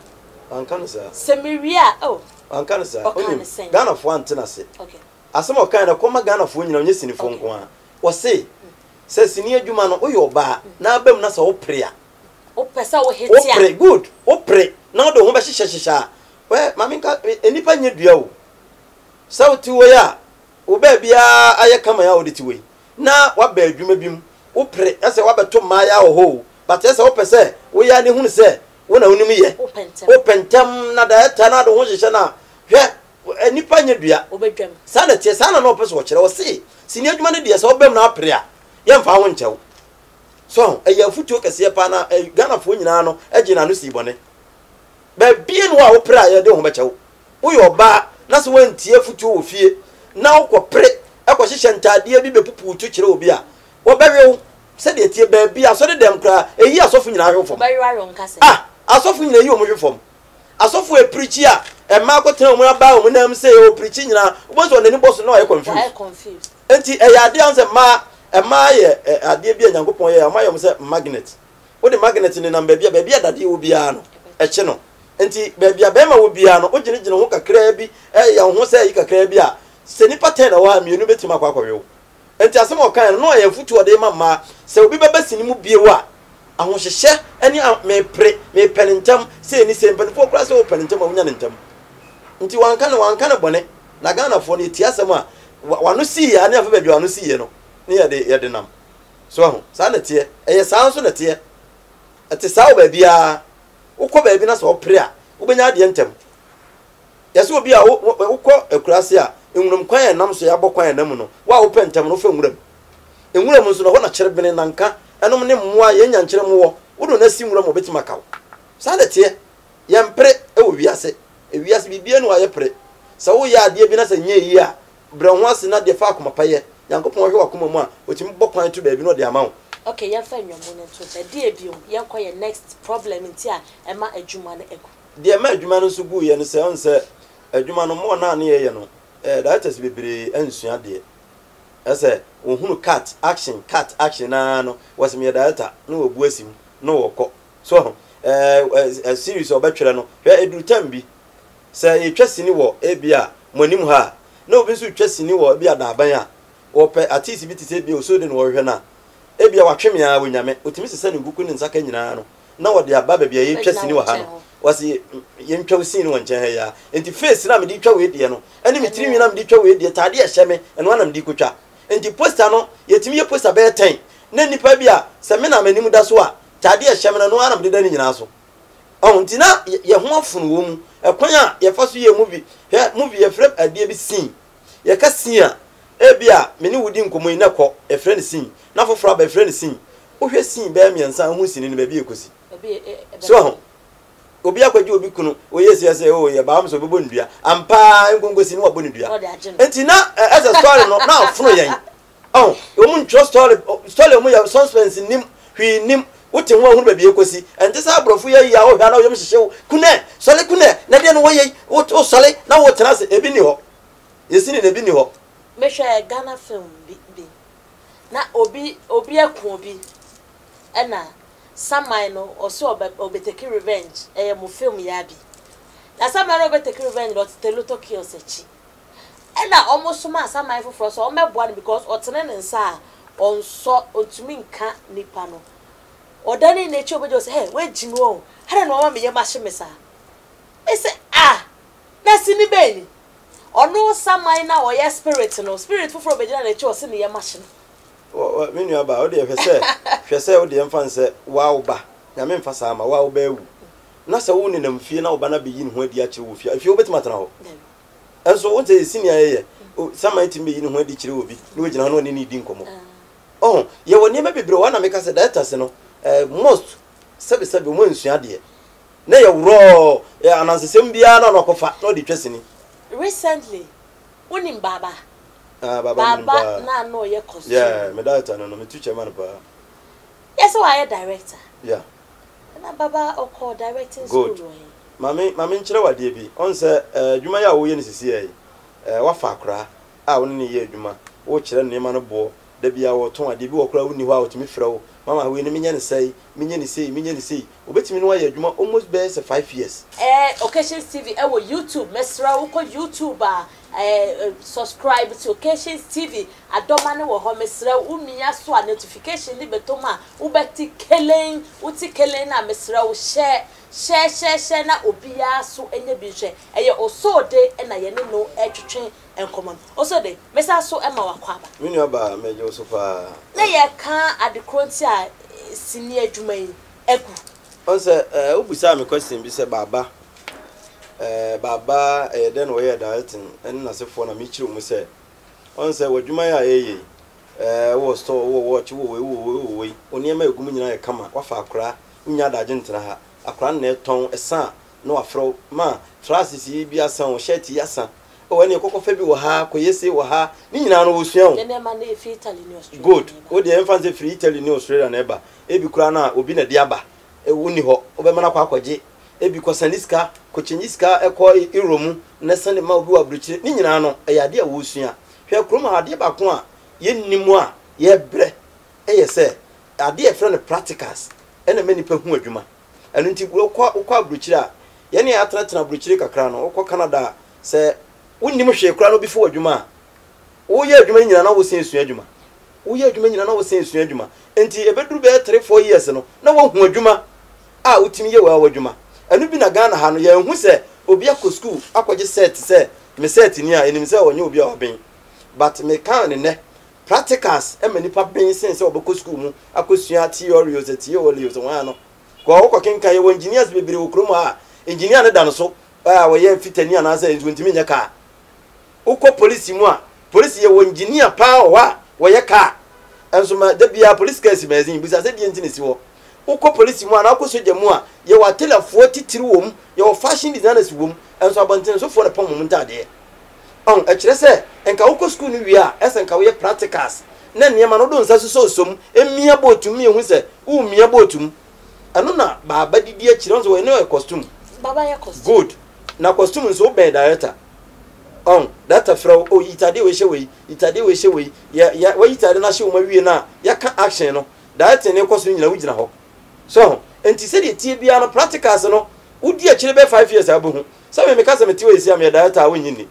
ankan sir se me wi a ankan sir oni Ghana fo antena se okay asem o kan na koma Ghana fo nyina onye sinifo nko a wo se sini adwuma no oyo ba na abam na so wo pre a o pesa wo hetia o pre good o pre na do ho ba hihye we mami ka enipa nya dua o sauti wo ya wo ba bia aye kama ya wo de ti we na wa ba adwuma bi mu wo pre ese wa beto maya wo ho but ese wo pese wo ya ne hunu se wo na wonim ye wo pentem na da ta na do ho hye na hwe nipa nya dua obedwam sana tie sana na opese wo kire wo se sini adwuma ne de se wo bem na apre a ye mfa ho nchew so eya futuo kese pa na Ghana fo nyina no agina no sibone ba bie no a wo pre a ye de ho bechew wo yo ba na so wantie futuo wo fie na wo pre ekwo hye ntade bi bepupu tu kire obi a wo bewe se de tie ba bia so de dem kra eyi asofu nyina hwefom asofu nyina yi o mo hwefom asofu e preachi a ma ko tena mo aba o mo nam se o preachi nyina wo so nani boss na o ye confused enti ya de anse ma ye ade bia nyankopon ye ma ye mo se magnet wo de magnet ni number bia dade wo bia no eche no enti bia be ma wo bia no o gine ho kakra bi ya ho se yi kakra bi a se ni pattern na wa mienu betima akwakowe enti asem o kan no ya futu o de ma se obi beba sini mu bie wa ahohyehye ani me penintam se ni se mpanfo kura se o penintam awunya nentam nti wanka na bone na Ghana fo ne ti asem a wano si ya ne afa baabi wano si ye no ne ye de nam so ho sa na tie eye sa nso na tie ate sa o baabi a ukọ baabi na so o pre a ubenya ade ntem yesi obi a ukọ akurase a enwuram kwan ya nam so ya bokwan ya nam no wa wo pentem no fa enwuram nso no ho na kyerebene nanka enom ne mmoa ye nyankyere mo wo do na si nwuram obetima kaw sa na tie ye mpre e wo wiase wiase bibia no aye pre sa wo ya ade bi na sa nye yi a bre ho ase na de fa akoma paye yankopon hwe wakoma mu a otimi bokwan to baabi no de ama wo okay ya fa nwomo ne to se de ebiom ye koye next problem nti a ema adwuma no ego de ema adwuma no so gu ye no se on se adwuma no mo na ne ye no directors bebre ansua de ese ohunu cut action na no was me director no obu asim no woko so series obetwere no hwe eduru tambi se yetwasini wo ebia monim ha na obi nso twasini wo ebia da aban a ope artist bi tise bi oso de no hwe na ebia watweme a wonyame otimi sese ne guku ne nsaka nyina no na wo de aba bia yetwasini wo ha no wasi yentwa usini wo nchen ha ya enti face na me di twa we de no ene me tiri mi na me di twa we de tade ya hyeme eno na me di kotwa enti poster no yetimi ye poster be 10 na nipa bia se me na manim da so a tade ya hyeme no na me de da ni nyina so enti na ye ho afunu wo mu ekwan a ye fa so ye movie ye frame ade bi scene ye ka scene a ebia me ni wudi nkomo ina kọ e friend scene na foforo ba friend scene wo hwe scene be miensa ho scene ni ba bi ekosi so obi akwaji obi kunu oyesi ese o ye ba amso bebo ndua ampa ngongosi ni wabo ndua enti na as a story no na afunu yen o mu ntro story omu ya suspense nim hwi nim wote ho ahunu ba bi ekosi enti sa abrofu ye ya o hwa na o yem hyehye kune sole kune na de no wo ye o sole na wo tena se ebi ni ho yesi ni na ebi ni ho mehwe Ghana film bi na obi akun obi ena Samai no also obeteki revenge mo film ya bi na Samai no obeteki revenge but teluto kills echi ena almost ma Samai for so o meboa ni because otene ne nsa onso otumi nka nipa no odani na echi obejo say hey we jinu o hare no ma me ye ma hye me say na sini beni ono Samai na o ye spirit for obejo na echi o se ne ye ma hye menu aba o de hwese o de mfanse wow ba na me mfa sama wow ba ewu na se wo ne nam fie na oba na be yi ne ho adi a kire wo fie afie obetima tana ho enso wo te senior ye Samai tim be yi ne ho adi kire obi na ogina ho ne ni di nkomo ye woni ma bebre wa na me ka se directors no most sebe mo nsua de na ye wro anansesem bia na no kofa na odi twesini recently woni baba baba na no ye costume me director no me teacher man pa yes why a director na baba oko directing school mami nkyere wade bi on se adwuma ya wo ye ne sisi ai wa fa akra a wo ne ye adwuma wo kyere ne ma no bo da bia wo ton ade bi wo kra wo ni ho a wo timi frɛ wo mama we ne menye ne sei obetimi no wa ye adwuma almost be 5 years Occasions TV e wo YouTube mesra wo ko YouTube subscribe to Occasions TV adomane wo ho mesra umia so a notification ni betoma ubeti kelen uti kelen na mesra wo share na obia so enye bi hwe eye osode na ye ne no etwetwe enkomon osode mesa so ema wakwa ba mini aba meje osofa na ye kan adekronti a sini adwuma yi egu onse obusa me question bi se baba baba den wo ye directing en na sefo na me kiri mu se onse wadwuma ya eye wo store wo watch wo oniema egum nyina ye kama wafa akora nya daje ntena ha akora na eton esa no afro ma trasis yi bi asan o shirt yi asan o ne kokofa bi wo ha koyese wo ha ni nyina no wo suan ne ma na free Italy ni Australia good o de emphasize free Italy ni Australia na eba ebi kura na obi na diaba woni ho obema na kwa akwaje ebi ko saniska ko chinyiska ekọ iromu na sane ma obi wa bruchire ni nyina no eyade a wo sua hwe kroma ade ba ko a ye nimu a ye bre eyese ade e friend practicals ena mani pa hu adwuma enu nti ko bruchire a ye ne atratra bruchire kakra no ko Canada se wonnim hwe kura no bi fo adwuma wo ye adwuma nyina na wo sen sua adwuma wo ye adwuma nyina na wo sen sua adwuma enti ebeduru be 3-4 years no na wo hu adwuma a utimi ye wa adwuma enu bi na Ghana ha no ye hu se obi akọ school akọje set se me set ni a enim se onye obi a oben but me kan ne practicals e manipa ben sen se obekọ school mu akosua theory theory wan no ko okọ kenka ye engineers bebere okrom a engineer ne da no so a wo ye fitani ana se ntimi nya ka ukọ police mu a police ye engineer pa wo ye ka enso ma da bia police case mazin bisa se die ntini si wo ukọ police mu ana akọ soja mu a ye wa telefo titiri wom ye wa fashion designers wom enso abanten so fo na pom mu ntade on a kire se enka ukọ school ni wi a esenka wo ye practicals na niam no do nsa so som emia botum ye hu se u mia botum anu na baba didi a kire nso we no costume baba ya costume good na costume nso be director on that afro o itade we she we ya we itade na she o ma wie na ya ka action no director ne costume nyina wugina ho so enti se de tie bia no practicals no udi a kire be 5 years abuhu so me ka se me tie we sia me director awon nyini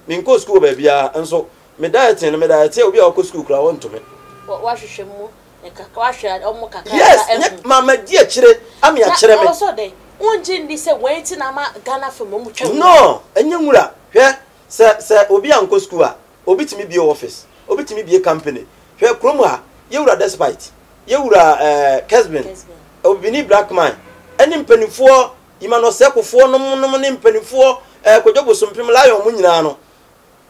me nko school ba bia enso me director no me director obi a ko school kra won to me wa hwehwe mu e ka hwehwe omo kaka yes mama di a kire am ya kire me so de unji ndi se wenti na ma Ghana film mu twa no enye nwura hwe se obi an ko school a obi timi bi office obi timi bi company hwe krom a yewura despite yewura Kesben obi ni black man eni mpanifo imano sekofo no ne mpanifo kojobo sompim lion mu nyina no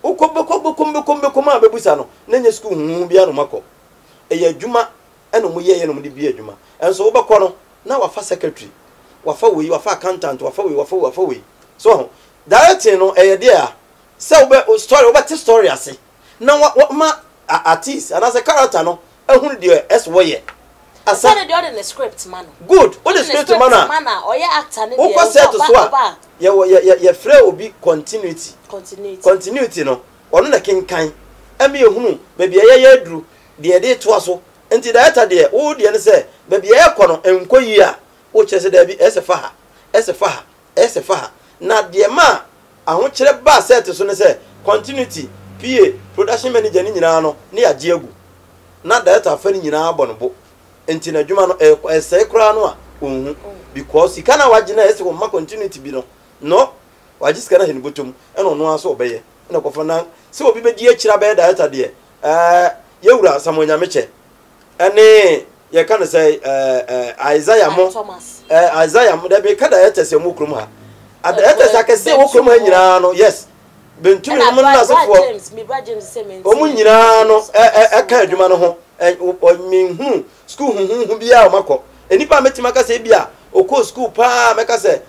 ukobekom abebusa no nenye school hu bia no mako eye adwuma eno mu ye no mu de bi adwuma enso wo bekọ no na wafa secretary wafa we wafa accountant wafa we so directing no eye there se wo story wo bet story ase na ma artist and as a character no ehunu de eswo ye asa de the script man good what the script man o ye actor ne de o set so ye free obi continuity no ono na kenkan ame ehunu be bia ye aduru de to so enti director de wo de ne se be bia ye kono enkoyi a wo chese da bi esefa na de ma aho kire ba set so ne se continuity PA production manager ni nyina no ne ya giegu na director fa ni nyina abonbo enti na dwuma no ese kra no a ohun because he kana wagina ese ko ma continuity bi no wajiska na hen botom eno no aso obeye na kofa na se obi be di akira be director de yewura samonya meche ene ye kana say Isaiah mo Isaiah mo da be kada yetese mo krum ha ada yetese akese wo krum ha nyina no yes bentumi mo na sefo o mo nyina no ka adwuma no ho minhu school hu bia o makọ enipa metima ka se bia o ko school pa meka se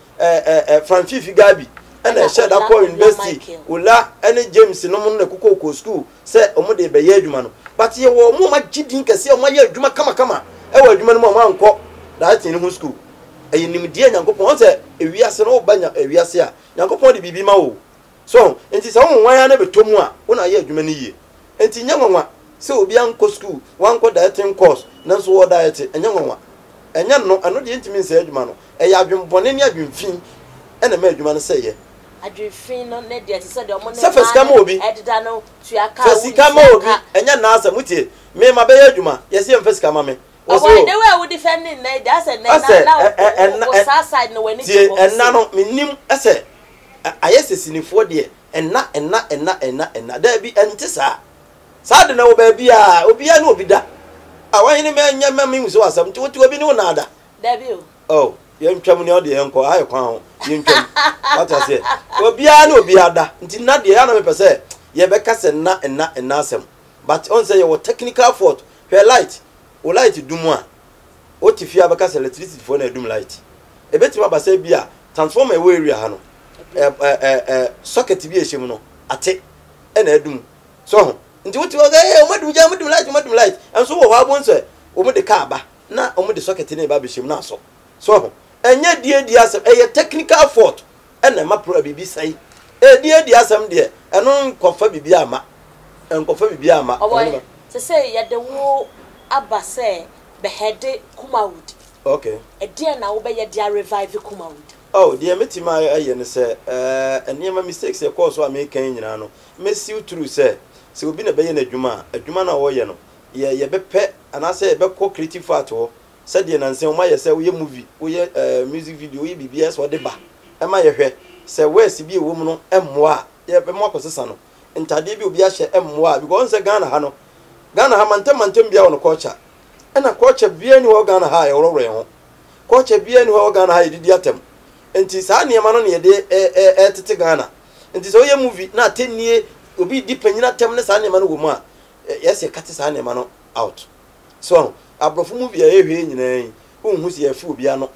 Franfifi Gabi ena shed akọ university ula ene James no mo na kuko school se o mo de be ye adwuma no but ye wo mo ma gidin kase o ma ye adwuma kama e wo adwuma no mo ma nkọ that in hu school e nim die Nyankopon on se ewiase no banya ewiase a Nyankopon de bibi ma wo so enti se wo wan ya na betomu a wo na ye adwuma ni ye enti nyanwa se obi anko school wanko dieting course nanso wo diet enyanwa enya no ano de ntimi nse adwuma no e ya adwumbone ne adwumfin ena ma adwuma no se ye adwefin no ne de se de omo ne se fasika ma obi edida no tuaka fasika ma obi enya na asa mutie me ma be adwuma yesi em fasika ma me o boy the way we defending na da say na o sa side no wani tie enna no minim ese ayese sinifo de enna da bi ente sa de na wo ba bi a obi ya na obi da awan ni me nya ma mi so asam ti obi ni wo na da bi oh yentwam ne ode enko aye kwan ho yentwam what I say obi ya na obi ada nti na de ya na me pese ye be ka se na asem but on say your technical fault where light o light dumu a o ti fia be ka se electricity for na dum light e betima ba se bi a transformer we area ha no socket bi ehim no ate e na adum so nti wo ti o ga o madum light enso wo ha bon se o mo de ka ba na o mo de socket na ba be ehim na so enye die asem eye technical fault ena ma pro bibi sai die asem de eno nkofa bibi ama se say ye de wo abase be head Kumawood okay die na wo be ye dia revive Kumawood oh die metima aye ne se enema mistakes e course wa me kan nyina no mesiw true se obi na be ye na adwuma na wo ye no ye be pe anase ye be ko creative art ho said the nansen o ma ye se wo ye movie wo ye music video ye BBS wo de ba e ma ye hwe se wes bi e wo mu no emmoa ye be mo akosesa no ntade bi obi a hye emmoa because se Ghana ha mantem bia wo culture na culture bia ni wo Ghana ha ye worore ho culture bia ni wo Ghana ha ye didi atem enti sa ne ma no ne de tete Ghana enti so ye movie na atenie obi di panyina tem ne sa ne ma no go mu a yes ye kate sa ne ma no out so abrofo movie e hwe nyina yi unhu se ye fi obi ano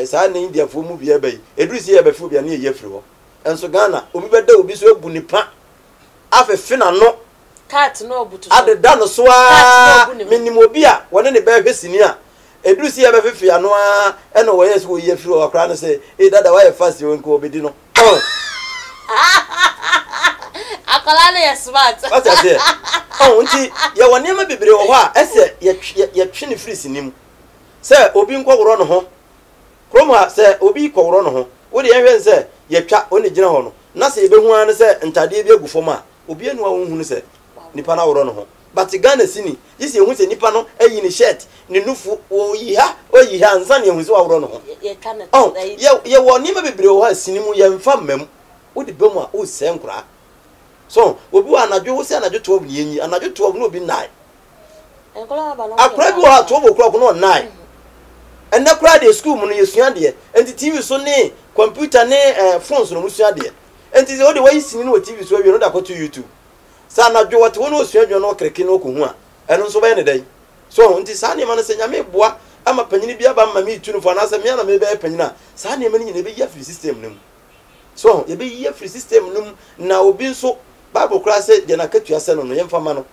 sa ne India fo movie e bai eduru se ye be fi obi ano ye firi ho enso Ghana obi be da obi so ebu nipa afefe na no cat no obutu adeda no so a minimo obi a wona ne be hwe sini a eduru se ye be fefe ano a e no wo ye so ye firi ho akra no se e dada wa ye fast yo nko obedi no akola na ye smart what I say nti ye wona ma bebre wo ho a ese ye twe ne firi sinim se obi nkogoro no ho kroma se obi kogoro no ho wo de ye hwe se ye twa oni gina ho no na se ye be hu an se ntade bi agu fom a obi anu a wo hu se nipa na woro no ho but Ghana sini yisi hu se nipa no ayi ni shirt ni nufu oyi ha nsa ne hu se woro no ho ye wona ma bebre wo ha sinimu ye mfa mam wo de bemu a wo se nkura so obi wa anadwo wo se anadwo 12 ni enyi anadwo 12 no obi 9 akura bi wa 12 o'clock no 9 enne kura de school mu no yesua de enti TV so ne computer ne phones no musua de enti o de wa yisini no TV so awie no da ko to YouTube sa anadwo wote wo no osua dwo no kreke no ko hu a eno so ba ne dai so enti sa ne ma no se nyame boa ama panyini bia ba ma mi tu no fo na se me na me be panyina sa ne ma ni nyina be ya free system nem so ye be ya free system nem na obi nso Bible class de na katua se no yemfa ma no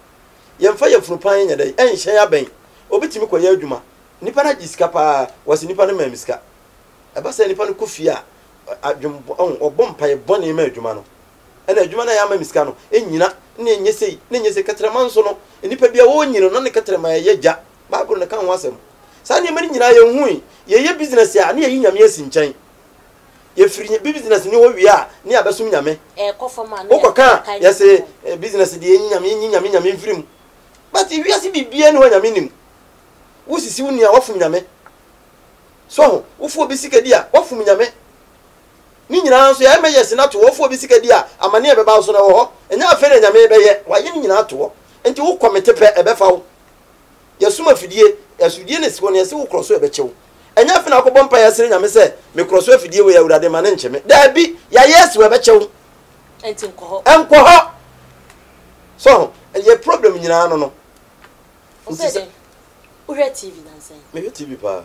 yemfa ye funu pan nya dai enhye ya ben obitimi koye adwuma nipa na gisika pa wase nipa na mamiska eba se nipa no kofia adwum obom pa ye bone ma adwuma no ena adwuma na ya mamiska no enyina na enyese katrema nso no nipa bia wo nyino no ne katrema ye gya Bible ne kan ho asem sa ne mani nyina ye hui ye business ya ne ye nyame asinkyɛn ye free business ni wo wi a ni abesum nyame kofoma na okoka yes business de nyame mfirim but wi asi bibia ni ho nyame nim wo sisi woni a wafum nyame so wo fu obi sikadi a wafum nyame ni nyina nso ya meyes na to wo fu obi sikadi a amane e beba so na wo ho enya afere nyame be ye wa ye nyina to wo enti wo komete pe e be fa wo yesuma fidie yasudie ne siko ne yesi wo kroso e be chewo enya fina akobɔ mpa yasere nyame se me kroso afidie we ya urade ma ne nkyeme da bi ya yes we be chewo enti enko ho so ye problem nyina no ose Ure TV nansen. Me TV pa.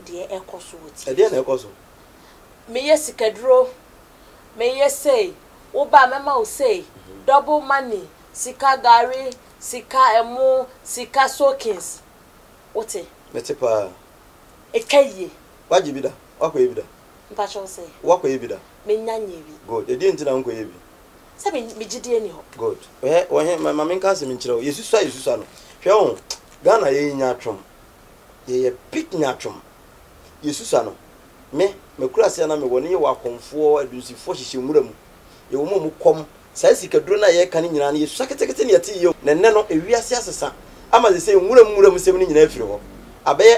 De ekoso woti. E de na ekoso. Me yesikaduro. Me yesay. Wo ba mema wo say. Double money, sika gari, sika emu, sika soakings. Wote. Me te pa. Ekaye. Waji bida. Wako yebida. Mpacho say. Wako yebida. Me nyanye bi. Good. E de ntina nko yebi. Se me gidie ni ho. Good. Wo he mama menka se me nkyerɛ wo. Yesusa no. Hwɛ wo. Ghana ye nya atwom. Ye big nya atwom. Yesusa no. me kura se na me woni ye wa konfo adusifo hihye nwura mu ye wo mu kom sai sikaduro na ye kan nyina na ye suaketekete ne yati yo ne no ewiase asesa ama se nwura mu sem ni nyina afiri ho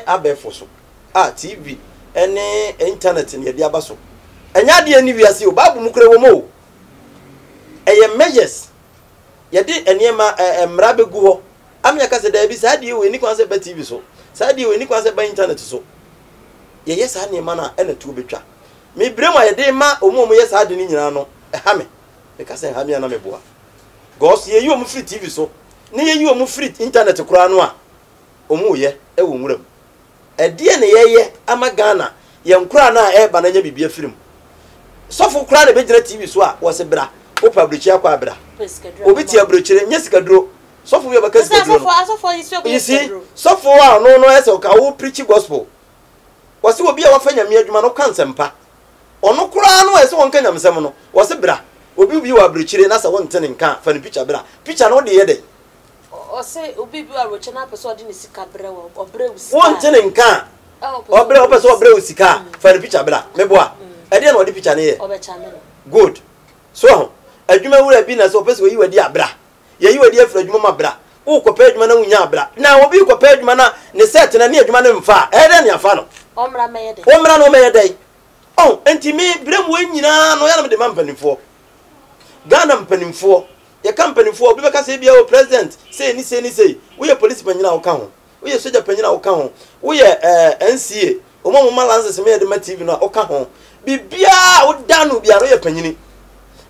abefo so TV ene internet ne ye dia baso enya de ani wiase o babu mu kure wo mo eye measures ye de eniema emra begu ho amya ka se da bi sa de we ni kwan se ba TV so sa de we ni kwan se ba internet so ye yes ha niema na ene tu betwa me brem a ye de ma omo yes ha de ni nyina no ha me ka se ha me na me boa gos ye yi omo free TV so ne ye yi omo free internet kura no a omo ye e wo nwuram e de ne ye ama Ghana ye nkura na e ba na nya bibia firim sofo kura na be gina TV so a wo se bra o publish akwa abra obi ti abrochire nya sikaduro sofo we ba ka sikaduro you see sofo a no ese ka wo preach gospel wose obi a wafanya me adwuma no kansempa ono kura no ese won kanya msem no wose bra obi bi wa abrochire na sa won tene nka fa ni picture bra picture no de ye de ose obi bi wa abrochire na person de ni sika bra wo obra usika won tene nka obra o person obra usika fa ni picture bra me boa e de na o de picture ne ye obecha me good so adwuma wura bi na so person yi wadi abra ye yi wadi afra adwuma ma bra wo kopa adwuma na wunya abra na obi kopa adwuma na ne set na ne adwuma na mfa e de ne afa no omra meyede omra no meyede oh enti me brem we nyina no ya na de mampanifo Ghana mpanimfo ye kampanimfo obi beka se bia o president say ni we ye police panyina wo ka ho we ye soldier panyina wo ka ho we ye NCA omo malanse me de ma TV no wo ka ho bibia wo danu bia no ye panyini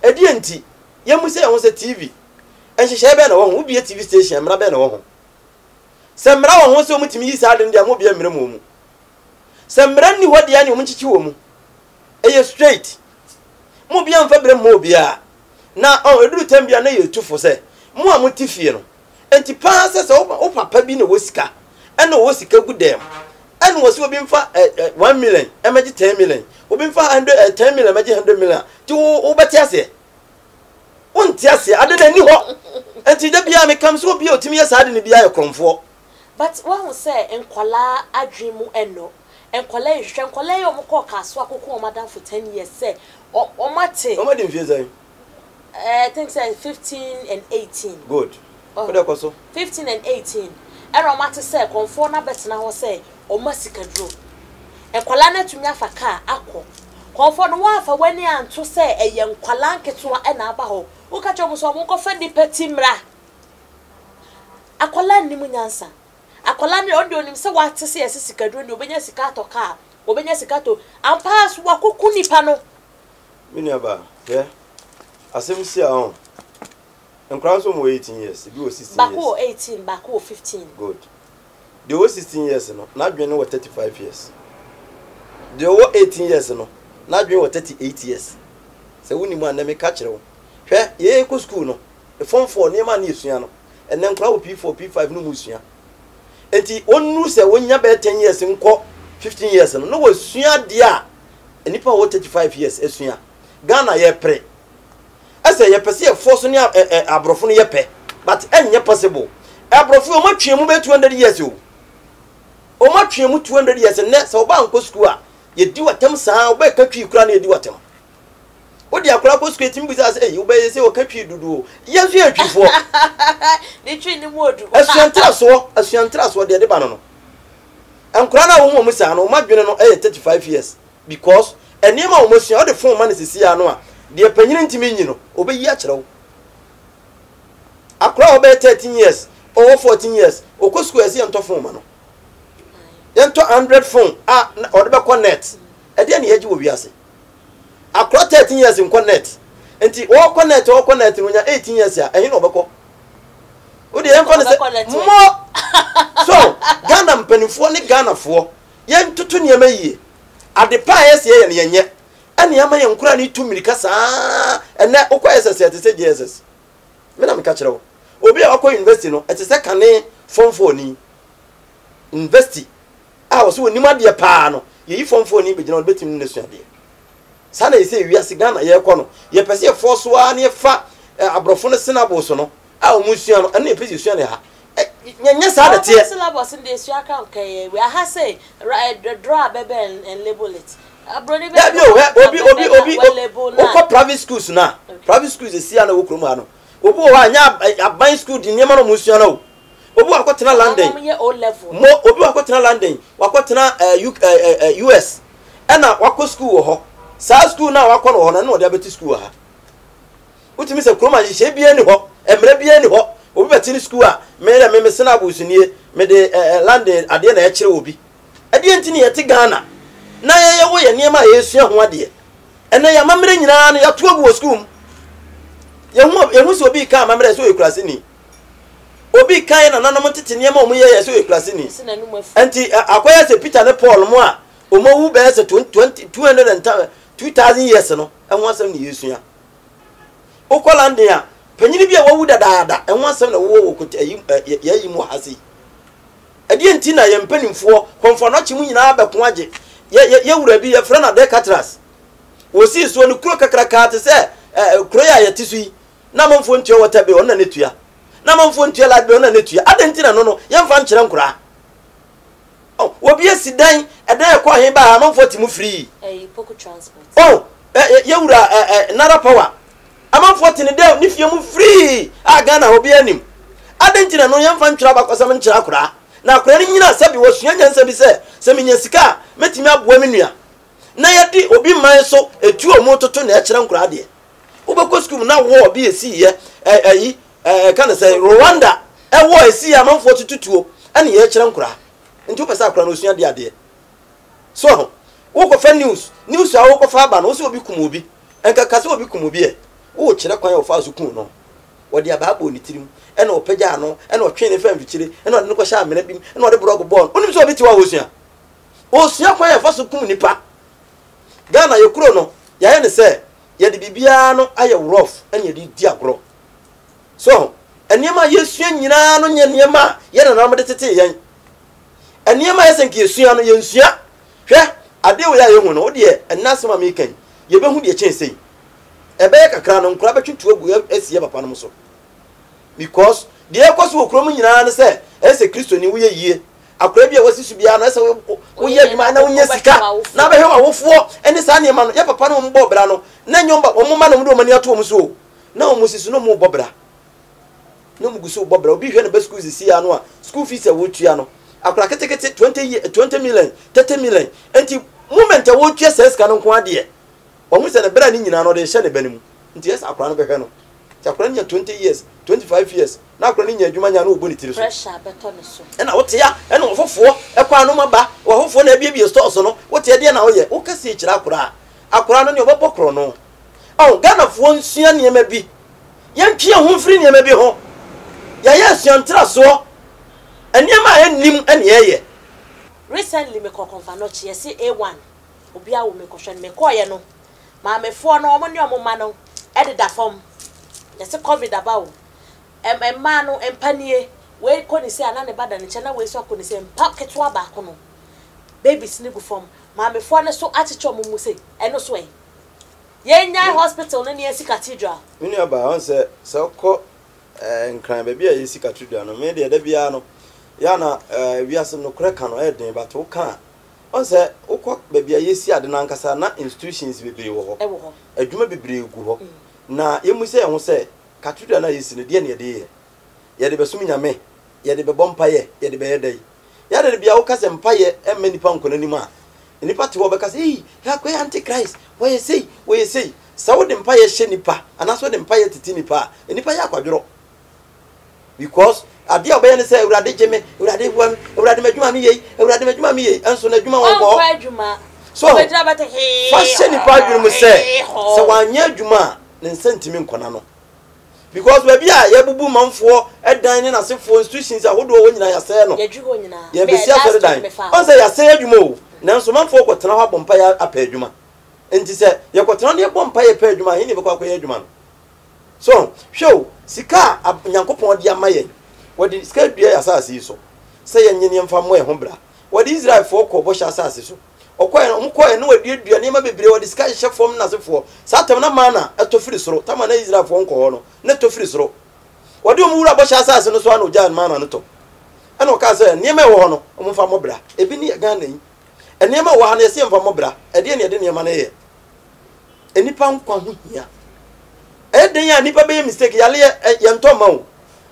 edi enti ye mu se ye ho se TV enhihye be na wo ho bia TV station mra be na wo ho se mra wo ho se omutimi yi sa de ndia mo bia mra mu se mra ni hodi ya ni omchichi wo mu eye straight mo bia mfa bre mo bia na eduru tambia na ye tufo se mo a motifie no enti pa se o papa bi na wosika ena wosika gudem ena wosi obi mfa 1 million emeji 10 million obi mfa 10 million emeji 100 million ti wo beti ase wonti ase adeda ni ho enti da bia me kam so obi otimi ya saade ni bia ye kromfo but one say enkwala adwemu eno enkwala ehwe enkwala ye omko kaso akoko o madam for 10 years say o mate o madam fie say I think say 15 and 18. Good. What do you so? 15 and 18. And o mate say konfo na betena ho say o masikadro. Enkwala na tumi afa car akọ. Konfo no wa afa wani anto say eye enkwala nketo e na aba ho. Wo ka cho mo so mo ko fa di petimra. Akwala ni mu nyansa. Akwala ni odi onim say wa te say esisikadro ni obenya sika to car. Obenya sika to ampas wa koku nipa no. Mini aba, yeah. Asem si a nkran so mo 18 years bi o 16 years bako 18 bako 15 good the o 16 years no na dwen no 35 years the o 18 years no na dwen 38 years se woni mu aname ka kire wo hwe ye ko school no e form 4 ne ma na esua no enne nkran wo P4 P5 no mu sua enti onnu se wonya be 10 years nko 15 years no wo sua dia enipa wo 35 years esua Ghana ye pre ese ye pese ye force ni abrofo no ye pe but enye possible abrofo o matwemu be 200 years o matwemu 200 years ne se oba nko school a ye di watem saa oba ka twi kura na ye di watem o di akura ko school tim bi say eh oba ye say o ka twi dudu ye so ye twifo ni twi ni modu asuantra so de ba no ankura na wo mu saa no madwene no 35 years because enema wo masua o de phone man sisi ya no a de panyine ntimi nyi no obeyi a kyerɛw akra obe 13 years or 14 years okosku esi ento phone ma no ento 100 phone o de be connect e de na yeji wo wiase akra 13 years in connect enti o connect no nya 18 years a ehin no obekɔ o de en connect mo so Ghana mpanifo ne Ghana fo ye ntutu ne yema yie adepa yes ye ne yenye ene yama ye nkura ni 2 milika saa ene okwa SS te JSS me na me ka kire obi a akwa university no ete se kane form 4 ni university a wo so ni ma de pa no ye yi form 4 ni be gina betim ne so ade sana ye se wiase Ghana ye kɔ no ye pese force wa ne fa abrofo no sinabo so no a o musua no ene pese sua ne ha nyanya sa da tie syllabus in the suaka okay we ha say draw bebe and label it abroni be obi o private schools na private schools esi ana wo krom ha no obi o anya aban school di niam no musua na obi akotena London mo obi akotena London wakotena US ana wako school ho sa school na wako no ho na no de abeti school ha utimi se krom a hye bia ni ho emre bia ni ho obi betini school a me sena abusunie me de London ade na ekire obi ade ntini yete Ghana na ye wo ye niam a yesua ho ade ena ya mamre nyina no ya to agu school ye hu se obi ka mamre so ekurase ni obi kan na nanom tete niam a mo ye so ekurase ni enti akoya se Peter ne Paul mo a omowu be se 2000 years no enwo asem ni yesua London a panyini bia wawu dadaada enwo asem na wo kote yayi mu hase ade enti na ye mpanimfo konfo no chi mu nyina abeko age ye wura bi ye fra na de catras wo si so no kuro kakraka te se kuro ya yetisui na momfo ntue wota be ona netua na momfo ntue la be ona netua ade enti na no ye mfa nkyere nkura obi asidan edan ekọ he ba momfo ti mu free poco transport ye wura nara power amanfo tini de ni fie mu free Ghana obi anim adentina no yemfa ntwira bakosam nkyira akura na akura ni nyina sabi wo sua nyansa bi se menya sika metimi aboa menua na yedi obi man so etu omo toto na ekira nkura de ubeko school na wo obi esi ye kana say Rwanda wo esi amanfo tututuo ane ye ekira nkura nti upesa akura no sua de ade so wo ko fa news a wo ko fa ba no so obi kumu obi enka kase obi kumu obi wo kire kwan ofa azukun no wodi ababo ni tirim ena opagya no ena otwe ne fam fikire ena ode ko sha amena bim ena ode blog born onim so obi ti wa osua kwan ofa azukun nipa Ghana yekuro no ya ne se ye de bibia no aye rough ena ye di agro so eniema yesua nyina no nye niema ye na namde tete yen eniema yesenki yesua no yensua hwe ade wo ya ye hu no ode enasema me kan ye behu de chensei ebe kakra no nkura betwetu agu esiye papa no so because de ekoso okrom nyina ne se ese Kristo ni wo ye yie akura bia wasisu bia no ese wo ye adwuma na wo nye sika na be hwa wofo ene sa ne ma no ye papa no mbo bra no na nyomba omuma no mdo mani ato so na omusisu no mu bobra no muguso bobra obi hwe na be school si ya no a school fees e wo tua no akura ketekete 20 million 30 million enti moment e wo tua sesika no nko ade omu se na bra ni nyina no de hye ne banimu nti yes akura no behwe no ti akura ni 20 years 25 years na akura ni nya adwuma nya no oboni tiri so pressure beto ne so ena wote ya ena ofofo ekwa no maba ofofo na bia store so no wote de na wo ye wo kase e kira akura no ne obobokro no Ghana fo nsua ne ma bi yentwe ho firi ne ma bi ho ya ya suantra so eniema enim ene ye recently me kokonfa no chi yesi A1 obi a wo me kohwe me koye no ma me fo no omo ne omo ma no edida fom yesi covid abawo ma no empanie we ko ni se ana ne bada ne chana we so ko ni se mpa ketwa ba ko no baby snigu fom ma me fo ne so achicho mo mu se eno so e yenya hospital ne yesi cathedral mini aba on se ko nkran ba bia yesi cathedral no me de da bia no ya na wiase no kore ka no eden but wo ka on se ukọ ba bia yesi ade na nkasa na institutions bebre wo ho adwuma bebre gu ho na yemu se ho se cathedral na yesi ne de ne de ye de besum nyame ye de be bompaye ye de be yedai ya de bia wo ka se mpaye emma nipa nkona ni ma nipa te wo be ka se ya kwa antichrist wo ye sei sawo de mpaye hye nipa anaso de mpaye titi nipa nipa ya kwadworo because ade obeye ne se urade geme urade buam urade madwuma mi ye enso na adwuma wo bo so fashion nipa adwuma mu se wanya adwuma ne nsentimi nkona no because we bia ye bubu manfo edan ne nasefo institutions ahodo wo nyina ya se no ye besi afere dan on se ya se adwuma o nanso manfo ko tena ho bompa ya apa adwuma enti se ye ko tena ne bompa ya pa adwuma hin ne be kwa kwa adwuma no so show sika nyankopon de amaye wodi sika dua ya asase so se ye nyene mfa mo e ho bra wodi Israel fo ko bo sha asase so okoye no mkoye no wadi dua ne ma bebre wodi sika hye fom na sefo satam na mana etofiri soro tamana Israel fo nko ho no ne tofiri soro wodi omwura bo sha asase no so ana ojan mana no to ana o ka say niema wo ho no o mfa mobra ebi ni Ghana yi niema wo ha na yesi mfa mobra e de ne de niema na ye enipa nkwa ho hia e de ya nipa be mistake yale ye nto ma wo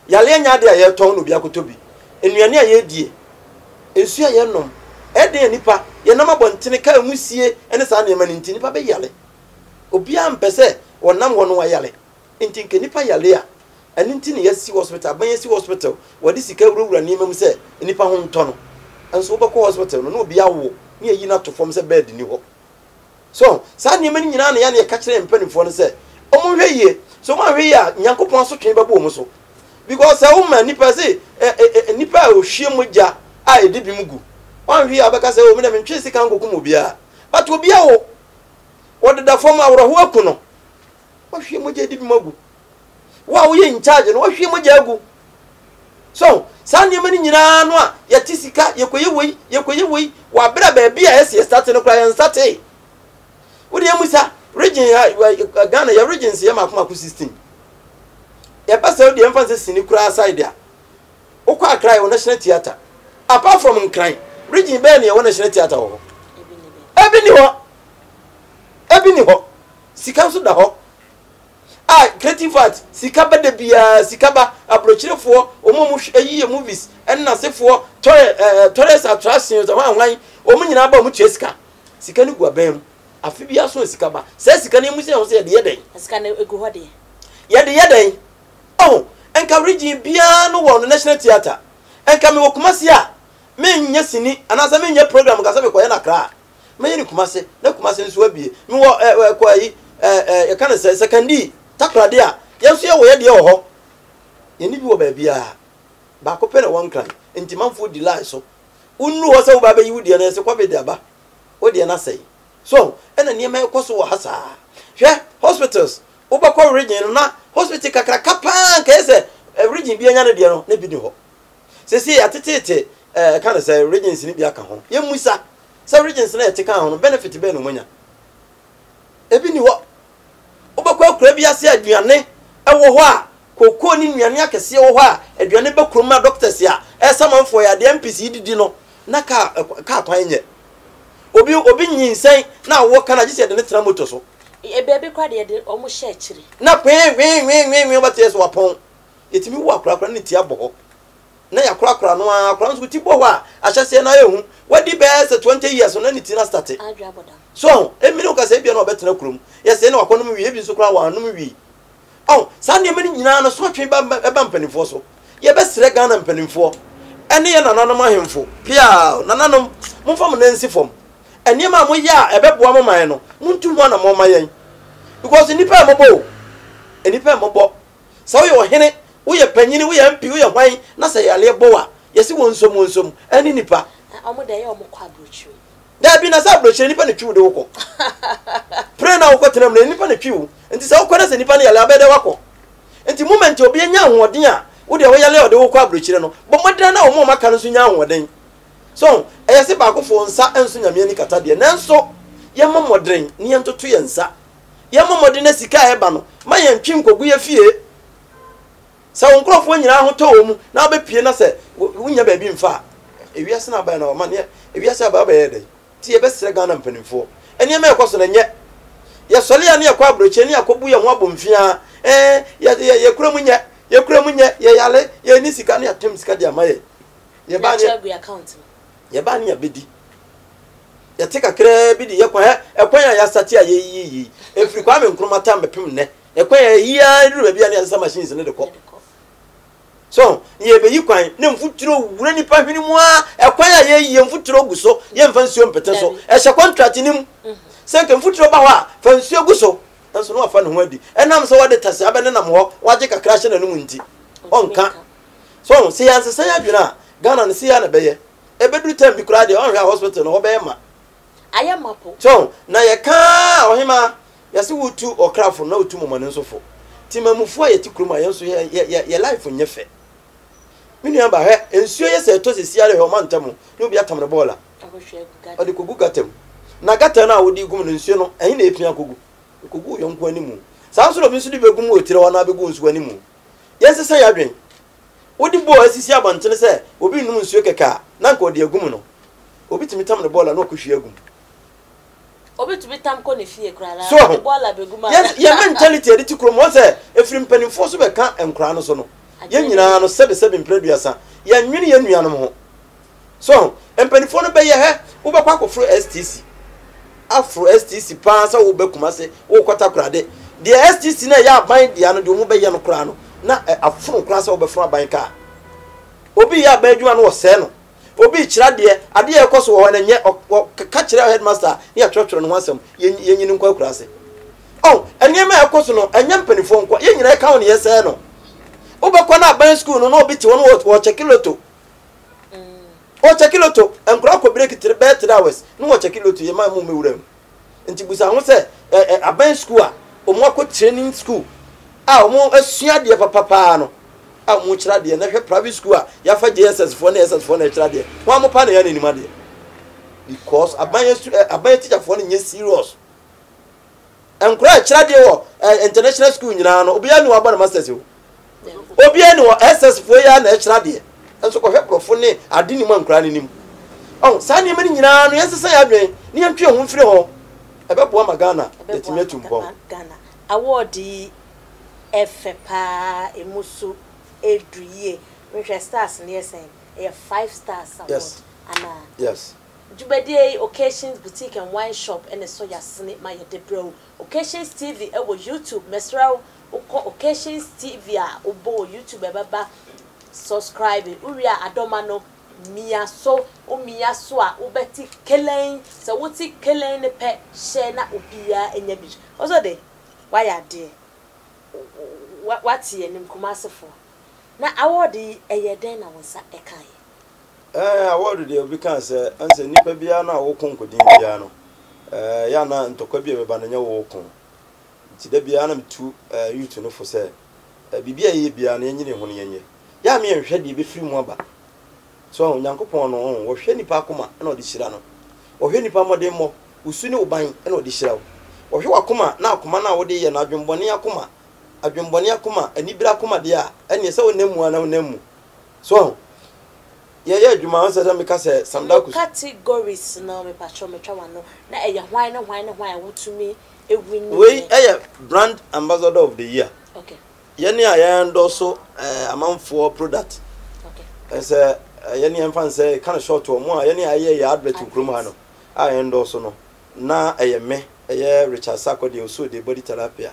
yale nya de ye ton no bi akotobi enuane a ye die ensu a ye nom e de nipa ye nam abontene ka amusie ene sa niema ni nipa be yale obi a mpese wonam wono wa yale nti nke nipa yale a eni nti ne yesi hospital ban yesi hospital wadi sika wura niema mu se nipa ho nto no enso obekọ hospital no obi awo ne yi na to form se bed ni ho so sa niema ni nyina na ya ne ka kire mpanifo no se omo hweye so ma hweye a nyankopon so twen bebo mu so because a woman nipa se nipa o hwie moja a edibi mugu wan hweye abeka se o me na mentwe sika ngoku mu bia but obi awo wode da form awro ho akuno wa hwie moja edibi mugu wa wo ye in charge no wa hwie moja agu so sa niema ni nyina no a ya tisika yekoye wei wa bra ba bia ese start no kra yan start wodi amusa region Ghana ya regions ya makoma ku 16 ya pasa wodi emphasis ni kra side a ukwa akra ya national theater apart from nkran region be na ya national theater ho ebi ni ho sika so da ho creative art sika ba da bia sika ba abrochirefo omomu ayiye movies enna sefo tourist attractions wan omu nyina ba mu chesika sika ni guabem afi bia so sika ba se sika ni mu se ho se ye den sika na egu ho de ye den oh enka region bia no wo national theater enka me wo Kumasi a me nya sini anasa me nya program ka se me koye na kra me ye ni Kumasi na Kumasi nso abie me wo ko yi e kana se secondary takrade a yenso ye wo ye de ho ye ni bi wo ba bia ba ko pere won kran enti manfo di lie so unnu wo se wo ba ba yi wudi na se kwa be de aba wo de na sei so ena niema ekoso wo hasa hwe hospitals ubakọ region na hospital kakra kapa ka ese region bi anya ne de no na bi ni ho sesi atetete kind of say regions ni bi aka ho ye musa say regions na eteka ho no benefit be no munya ebi ni ho ubakọ akura bi ase aduane ewo ho a kokko ni nuane akese wo ho a aduane be kuruma doctors ya esamanfo ya de MPC didi no na ka kwan nye obi nyinsen na wo kana gise de ne tena moto so baby kwade de omo share chiri na we bates wapon etimi wo akura ne ti abo na ya kura no akura nso ti bo ho a ahyase na yehu wadi be 20 years no ne ti na start so emi no ka se bia no obetena kurom yese na wakono mi wi ebi nso kura wa no mi wi oh sande mani nyina no so twen ba mpanimfo so ye be sere Ghana mpanimfo ene ye nananom ahemfo pia nananom momfam na nsi fom eniema mo ya ebeboa mo man no muntu ho na mo mayen because nipa mobo so wo yo hene wo ye panyini wo ye mpi wo ye hwan na se yale bowa yesi wonsom eni nipa omo de ye omo kwa brochiri da bi na sa brochiri nipa ne twiwo de woko pre na woko tenam na nipa ne twiwo enti se woko na se nipa ne yale abede wako enti moment obi anya hoden a wo de wo yale ode woko abrochiri no bo modena na omo maka no so nya hoden so eyese ba akofo nsa enso nyame ni kata de nanso ye momodren ni entoto ye nsa ye momodren na sika eba no ma ye ntwim kogu ye fie sa onkrofo nyina ho to mu na obepie na se wunya ba bi mfa ewiase na ba na o ma ne ewiase ba ba ye de ti ye besere Ghana mpanimfo eni ema ekoso na nye ye sole ya ne yakwa abroche ne yakobu ye ho abomfia ye kura munye ye yale ye ni sika ne atem sika de amaye ye ba ne account ye ba ne abedi ye tika kre bi di ye kwa ekwan ya sati a ye yi efiri kwa me nkromata mbepem ne ekwan ya yi a ru ba bia ne asa machines ne de ko so ye be yi kwan ne mfuturo wura nipa hwini mu a ekwan ya ye yi mfuturo guso ye mfa nsuo mpete so e hye contract nim se nke mfuturo ba ho a fa nsuo guso nso no afa ne ho adi enam so wade tase abene nam ho waje kakra hye na no nti onka so se ya nsesa ya dwena Ghana ne se ya na beye ebedu time bi kura de on hwa hospital no ho be ma ayamapo so na ye ka ohima yase wutu okrafo na wutu momane nsofo timamufu ayeti kuruma yenso ye life nyefe minu aba he ensuo ye se to sesi ale he o mantam no bi atamre bola odi kogu gatem na gata na wodi gum no nsuo no ehin na epia kogu yonko animu sanso lo bi nso di begum otire wana begu nsuo animu yensesa ya dwen wodi ball asisi abantene se obi num nsuo keka na nka odi agum no obi timi tam ne ball na okohwie agum obi to be tam ko ne fie kra la so ball abeguma yes your mentality edi ti krom say efiri mpanimfo so be ka enkra no so no ye nyina no sebe mpladuasa ya nwini ye nuanom ho so mpanimfo no be ye he wo be kwa kofro STC afro STC pa sa wo be kumase wo kwata krade the STC na ya ban dia no de wo be ye no kra no na afro kra sa wo be fro ban ka obi ya ba adwuma no wo se no obi kira de ade e koso wo na nye ka kira headmaster ya twetwere no asem ye nyini nkwa kura ase oh enyema e koso no enya mpanifo nkwa ye nyina ka won ye se no obekwa na ban school no obi ti won wo chekiloto o chekiloto enkura ko break 3 hours no wo chekiloto ye ma mu mewuram nti busa ho se aban school a omo akọ training school a omo asua de papa no a mo kira de na hwe private school a ya fa JSS for na SS for na kira de wa mo pa na ya nanima de because aban teacher for na serious enkura kira de wo international school nyina no obi ya ni wa ba na masters wo obi ya ni wo SS for ya na kira de enso ko hwe profo ne ade ni mo enkura ni nim oh sa ni me nyina no yesesa ya dwen ni yantwe ho mfiri ho ebe bo ma Ghana etime tumbo Ghana award efepa emusu edrie we stars near saying a 5 stars award yes yes Jubede Occasions Boutique and Wine Shop and a soya snip my debro Occasions TV ewo YouTube mesra Occasions TV a obo YouTube baba subscribe uria adomano mia so o mia so a ubeti kelen so wuti kelen ne pe share na obia enya bi also de why are there what ye nim kumasefo na award eye den na wonsa ekan award de obi kan se anse nipa bia na wo konkodin bia no ya na ntokwa bia be ba na nya wo kon ti da bia na mtu youth no fo se bibia ye bia na nyine ho no yenye ya me nhwe de be firi mu aba so nyankopon no wo hwe nipa akoma na odi hira no wo hwe nipa modem mo usu ne uban na odi hira wo hwe akoma na akoma na wo de ye na adwembone akoma anibira akoma de a ene se wo nemu ana wo nemu so ye adwuma on se me ka se samdaku categories no me patcho me twa wano na eye hwan wotumi ewin we brand ambassador of the year okay yeni ayando so amanfo product okay say yeni emfan say kind of short mo yeni aye ya advert krum ha no ayando so no na me Richard Sakode oso de body therapy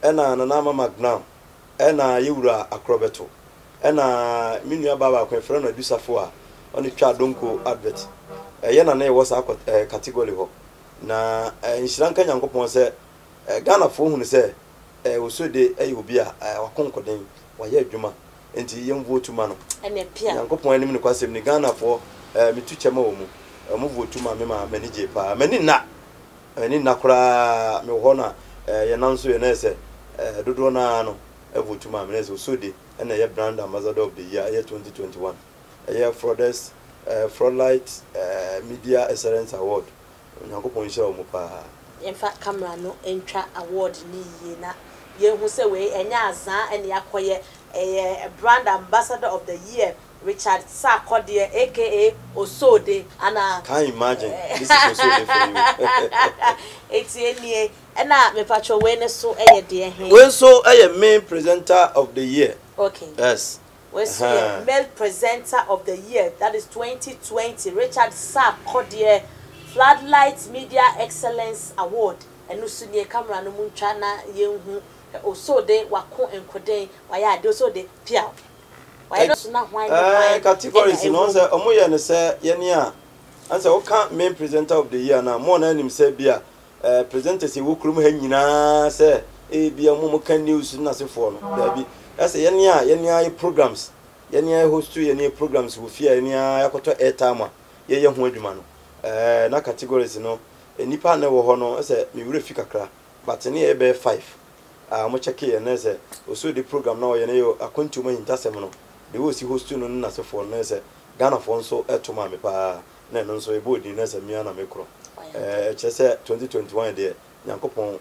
ena na mama Magnam ena yewura akrobeto ena minua baba akwa frɛ no adusafo a oni twa donko advert na na was category ho na nshranka nyankopon sɛ Ghana fo hunu sɛ oso de obi a wakonkoden wayɛ adwuma enti yem vote ma no ene pia nyankopon anim ne kwasɛm ni Ghana fo mitu chema wo mu vote ma me ma manage pa mani na kura me ho na ye nanso ye na sɛ dodo na no vote ma me sɛ oso de na ye brand ambassador of the year 2021 ye Fraudlight Media Excellence Award nyankopon hye wo mu pa in fact camera no entwa award ni ye na ye hu se we enya azan ene yakoye brand ambassador of the year Richard Sakode aka Osode ana can imagine this is Osode for you etienie na me pacho we ne so eye de he we so main presenter of the year okay yes we so male presenter of the year that is 2020 Richard Sakode Floodlight Media Excellence Award enu sunie camera no muntwa na yenhu Osode wako enkoden waya ade Osode pia waya so na hwan categories no say omoye ne say yene a anse wo kan main presenter of the year na mo na nim say bia presenters e wo krum ha nyina say bia mo kan news na se for no da bi say yene a programs yene a host yene programs wo fia yene a yakoto airtime a ye ho adwuma no na categories no nipa na wo ho no say me wure fi kakra but ne e be 5 mo check ye na say oso the program na wo ye na yo akontuma hintasem no de wo si host no na se for na say Ghana for nso etoma me pa na no nso e bodi na say mia na me kro che say 2021 de nyankopon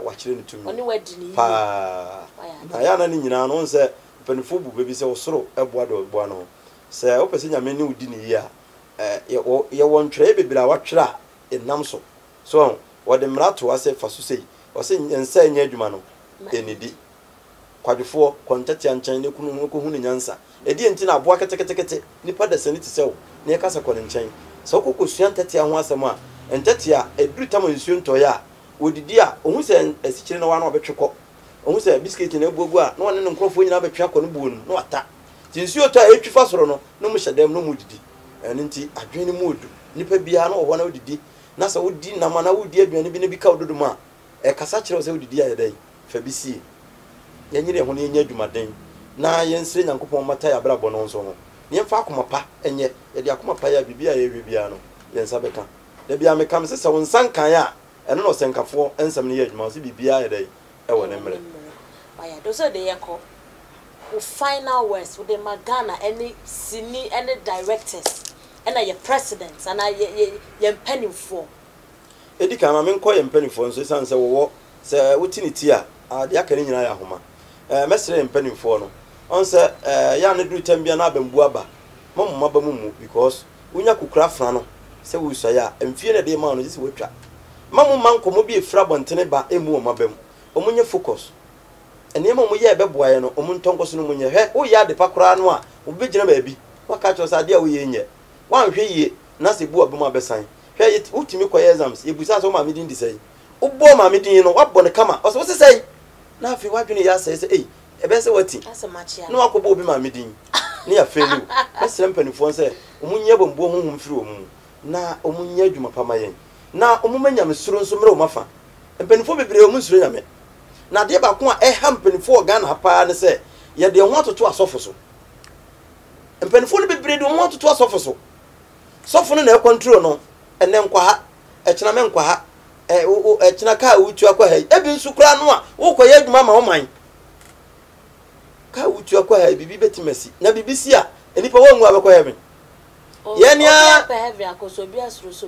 wa kire ni tumi oni wadini pa na ya na ni nyina no say penifo bu bebi se osoro eboa do eboa no se opese nyame ne udi ne yi a ye won twere bebira wa twere a enam so wode mrato ase fa so sei wose nsa nya adwuma no enidi kwadwefo kontete anchan ne kunu ko hu ne nyansa edi enti na aboa ketekete nipa da sani tisew ne kasa ko ne nchen so kokosua ntete ho asem a ntete a eduru tam nsuo ntoya a odidi a ohun se asikyire no wa na obetwekọ ohun se biscuit na ebuogu a na wone ne nkrofo nyina betwa akọ no buonu na wata ti nsuo to a etwifa soro no no mu hyedem no mu didi enti adwene mu odu nipa bia na wo na odidi na sa wodi nama na wodi aduane bi ne bi ka ododo ma kasa kyerɛ se wodi ya yɛdai fa bisie yɛnyere ho ne nya adwumaden na yɛnsire nyankopɔn mata ya brabɔ no nso ho ne yɛmfa akoma pa ɛnyɛ yɛde akoma pa ya bibia yɛhwɛ bia no yɛnsa bɛka da bia me kam sɛ wo nsan kan a ɛno no sɛnkafoɔ nsɛm ne yɛ adwuma so bibia yɛdai ɛwɔ ne mmerɛ aya do so de yɛkɔ wo final words with the Magana any sini any directors and your presidents and ye penny for edi kan ma me nkɔ yɛ mpanimfoɔ nso san sɛ wɔwɔ sɛ wotini ti a ade aka ne nyina yɛ ahoma mɛsrɛ mpanimfoɔ no on sɛ ya ne duru tambia na abambu aba mamma ba mu because wonya kokura fra no sɛ wusɔyɛ a mfie ne de ma no sɛ wotwa mamu mankomo bi efra bontene ba emu o mabam omunye focus enema mu yɛ bɛboaye no omun tonkoso no munye hwɛ wo ya de pakora no a obegyina baabi waka kyerɛ sɛ ade a wo yɛ nyɛ wanhwɛ yie na sɛ bu abom abesan hwɛ utimi kɔ exams yebusa so ma medin di sɛ ubbo ma medin no wabɔ ne kama ɔsɛ wo sɛ na afi wadwene yɛ asɛ sɛ ebe sɛ wati na wakɔbɔ obi ma medin ne ya felu ɛsrɛ mpanifo sɛ omunye bombo honhom firi omu na omunye adwuma pama yɛn na omumanya mesuro nso mmerɛ o mafa mpanifo bebree omu nsuro nyame na de ba ko a ɛha mpanifo Ghana hapa ne sɛ yɛ de ho atoto asɔfo so mpanifo no bebree de ho atoto asɔfo so sɔfo no na control no ene nkwa ha ɛkyena me nkwa ha ɛkyena ka wutu akwa ha ebi nso kura no a wo kɔ yɛ adwuma ma wo man ka wutu akwa ha bibi betimasi na bibi si a enipa wo ngu abekɔ heaven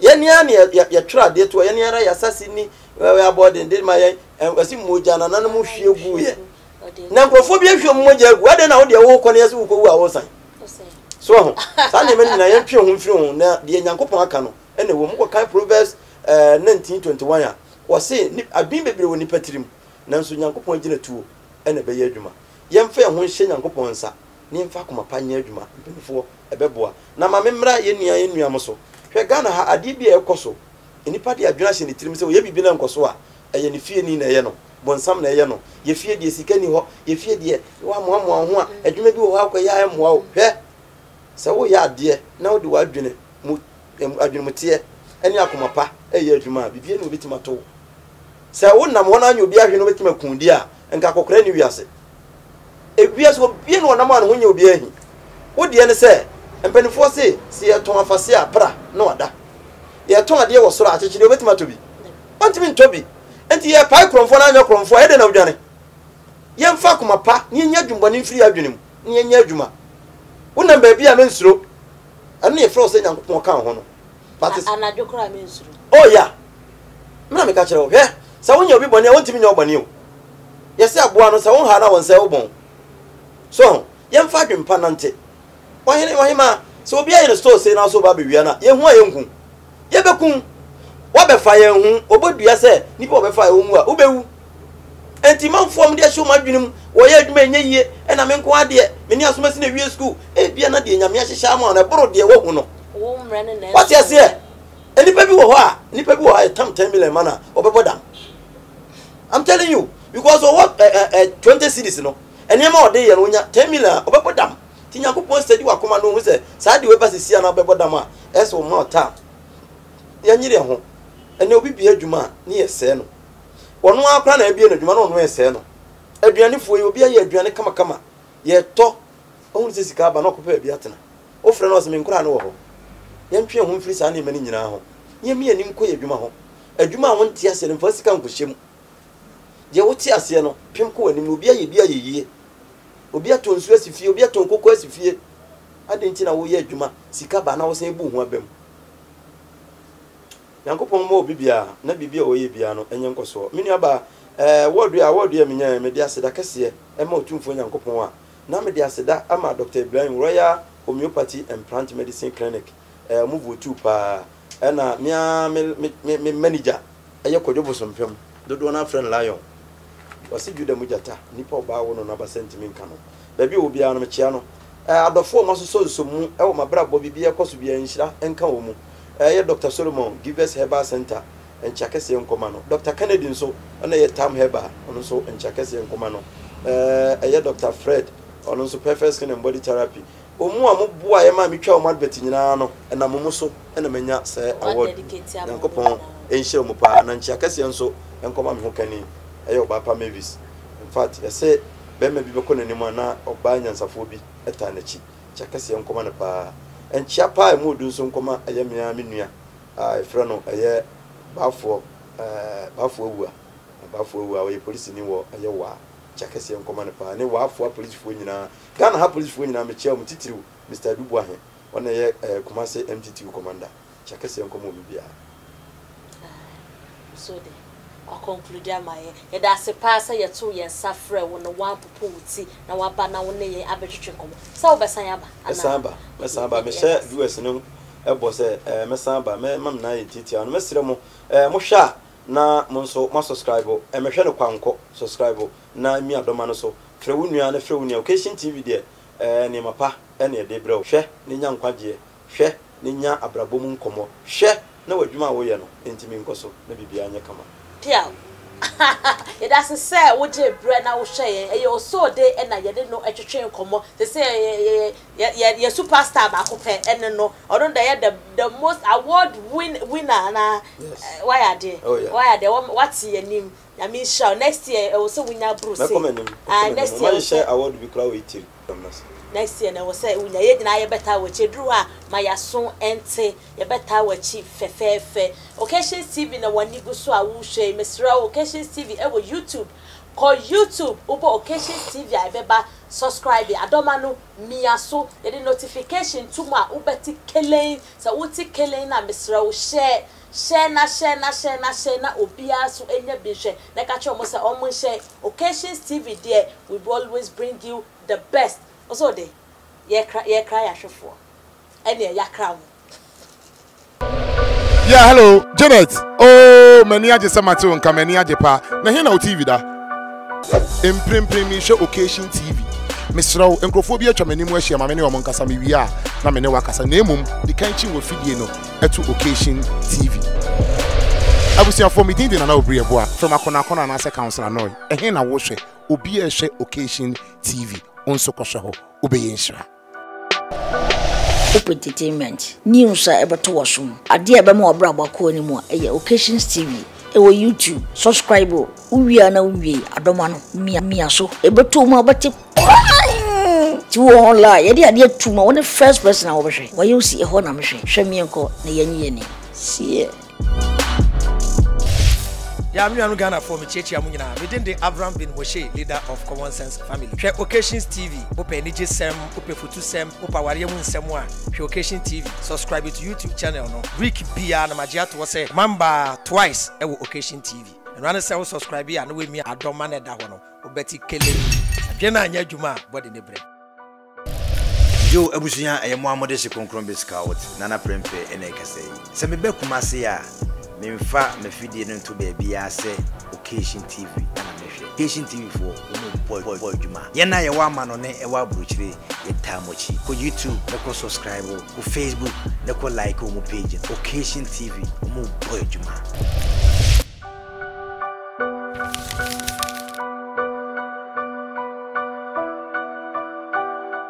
yenia ne ya twra de to yenia ra yasasi ni we abode de ma yɛ asi moja na nanom hwie gu ye na nkrofo bi ahwie moja gu ade na wo de wo kɔ ne yɛse wo kɔ wu a wo san so ho sa ne mani na yɛntwe ho mfiri ho na de Nyankopɔn aka no ene wo mu kɔ kan Proverbs 19:21 a wo se adwin bebre wo ni patirim nanso Nyankopɔn gina tuo ene be yɛ adwuma yɛmfa yɛ ho hye Nyankopɔn nsa ne mfa koma pa nya adwuma mpemfo ebeboa na ma memra yɛ nua mo so hwɛ Ghana ha ade bi ɛkɔ so enipa de adwuna hye ne tirim sɛ wo yɛ bibi na nkɔ so a ɛyɛ ne fie ni na ɛyɛ no bonsam na ɛyɛ no yɛ fie de sika ni hɔ yɛ fie de wa moamoa ho a adwuma bi wɔ hɔ akɔ yɛ ayɛ moa wo hwɛ sɛ wo yɛ ade na wo de wa adwene mu adwene mutie ɛne akoma pa ɛyɛ adwuma bibie ne obitima to sɛ wo nam hɔ na anya obi ahwe no obitima kundi a nka kokora ni wiase ewiase obi ne wonam an ho nya obi ahi wo de ne sɛ mpanifo se yɛ ton afase a pra na wada yɛ ton ade wɔ soro akyekye obitima to bi ontimi ntobi enti yɛ pai kromfo na anya kromfo ɛde na odwane yɛmfa akoma pa ne nya dwumbɔne mfiri adwene mu ne nya adwuma wonam ba bia no nsuro anu ye fro se Nyankopɔn ka ho no patis anadwokra me nsuro oh ya mena me ka kyerɛ wo hwɛ sɛ wonya obi bɔne a wontimi nya obɔne o yɛse aboa no sɛ won ha na won sɛ wo bɔn so yɛmfa adwempa nante wahema sɛ obi ayi no store se na so ba bewia na ye hu a yenku ye bekun wabɛfa ye hu obodua sɛ nipa obɛfa ye hu a ubewu enti manfom de ahye madwenem wo ye adwuma enye yie ɛna me nko ade me ni asoma se na wie school bia na de nyame ahyehya ama na boro de wo hu no wo mrɛ ne na what you say enipa bi wo hɔ a nipa bi wo ha tam 10 million mana obɛbɔdam I'm telling you because of what 20 cities no enema ode ye no nya 10 million obɛbɔdam ti Nyankopɔn study wa koma no hu sɛ saa de we ba sisi ana obɛbɔdam a ɛsɛ wo ma ota ya nyire ho ene obi bia adwuma ne yɛ sɛ no wono akra na bia na adwuma no no yɛ sɛ no aduane fo yi obi ayɛ aduane kama kama yɛ tɔ ohun sɛ sika ba na ɔkɔpɛ bia tena ofre no ɔsɛ nkura no wɔ hɔ yɛntwe ho mfiri saa ne mani nyinaa ho yɛmi ani nkɔ yɛ adwuma ho adwuma a wonte ase no mfa sika nkɔhyɛ mu je wote ase no pem kɔ anim obi ayɛ bi ayɛ yie obi ato nsu asifie obi ato nkokɔ asifie ade nti na wo yɛ adwuma sika ba na wo san bu ho abam Nyankopɔn mo obi bia na bibia wo yɛ bia no enye nkɔso mini aba wɔdu a menya me de ase da kɛse ma otumfo Nyankopɔn a na me dia seda ama Dr. Ibrahim Royal Homeopathy and Plant Medicine Clinic move to pa na me manager eye Kodwo Sompem dodo na friend Lion wasi juda mujata nipa ba wo no na ba sentiment kan no ba bi obi anu me chia no adofo maso so mu e wo mabra bo bibia koso bia nhira enka wo mu ye Dr. Solomon Givers Herbal Center enchakese enkoma no Dr. Kennedy nso na ye Tam Herbal ono so enchakese enkoma no ye Dr. Fred ono nso Perfect Skin and Body Therapy omu amoboa ye ma metwa o advert nyina no na momo so na manya se award yankopon enhye mu pa na enchakese nso enkoma me ho kani eye Obapa Mavis in fact ye say be ma bi be ko nanim na oba nyansafo bi eta na chi chakese enkoma na pa enchia pa e mu du nso enkoma eye mea menua efre no eye bafo ewua we police ni wo eye wa chakese enkoma na pa ne wa afo police fo nyina Ghana ha police fo nyina me chia mu titiriu Mr. Dubu ahe wona ye Kumase MTT commander chakese enkoma obi bia so de o conclude amaye e da se pass ye to ye safre wo no wan popo uti na waba na wo ne ye abetwetwe komo sa wo besan yaba besan ba me share US no ebo se mesan ba me mam na ye titi anu mesire mo mo hwa na mo nso mo subscribe me hwe no kwanko subscribe na mi adoma no so frɛ wo nua na frɛ wo nua Occasion TV de ne mapa ne de brɛ hwɛ ne nya nkwaje hwɛ ne nya abrabom nkomo hwɛ na wadwuma wo ye no entimi nkoso na bibia anya kama Pia. It doesn't say what you bread now share. You so de and I didn't know at your train come. They say you're superstar back up and no. I don't the most award winner na why are they? Why are they? What's your name? I mean show next year also winner Bruce. Next year share award be crowd 80. Next year na wo say unya ye dina ye beta wo chedru a ma ya so ente ye beta wo chi fefefe Occasion TV na wani gu so a wo hwe mesra Occasion TV e wo YouTube ko YouTube ubo Occasion TV a beba subscribe adoma no mia so ye the notification to ma ubeti kelen sa uti kelen na mesra wo share na obia so enya bi hwe na ka che omo say omo share Occasion TV there we will always bring you the best. Also de ye cry ashofo ene ya cry. Yeah, hello Janet. Oh many aje samate on kamani aje pa na he na o TV da imprimi show Occasion TV mesraw enkrofo bi atwa manim ahia ma me ne o monkasa me wi a na me ne wakasa na emum di kanchi wo fidie no eto Occasion TV abusia for me din na obri eboa from akona na se council anoy he na wo hwe obi a hwe Occasion TV onso kosho ho obeye nhira entertainment news ebeto wasum ade ebema obrabo ko ni mu eye Occasion TV ewo YouTube subscribe uwia na uwie adoma no mia so ebeto mu abate ti wo online ye ade atuma won first person a wo behwe wa yo si eho na mehwe hwe mienko na yenye ni sie Ya mi anu Ghana for me chechi amu nyina. We the Abraham bin Moshe, leader of Common Sense Family. Hwe Occasions TV, ope nije sem, ope futu sem, opa wariye mu nsem a. Hwe Occasion TV, subscribe to YouTube channel no. Rick Bia na magia to say mamba twice e wo Occasion TV. And when say subscribe ya no we mi adoma na da ho no. Obeti kele. Adwe na anya adwuma body ne bre. Yo abusuya ayemo amode se konkron beska wot. Nana prempe ene kase. Se me be kumase ya memfa mafidie no to baabi ya se Occasion TV na mehwe Occasion TV for boy djuma ye na ye wa ma no ne e wa bruchire ye tamochi ko YouTube na ko subscribe ko Facebook na ko like o mo page Occasion TV mo boy djuma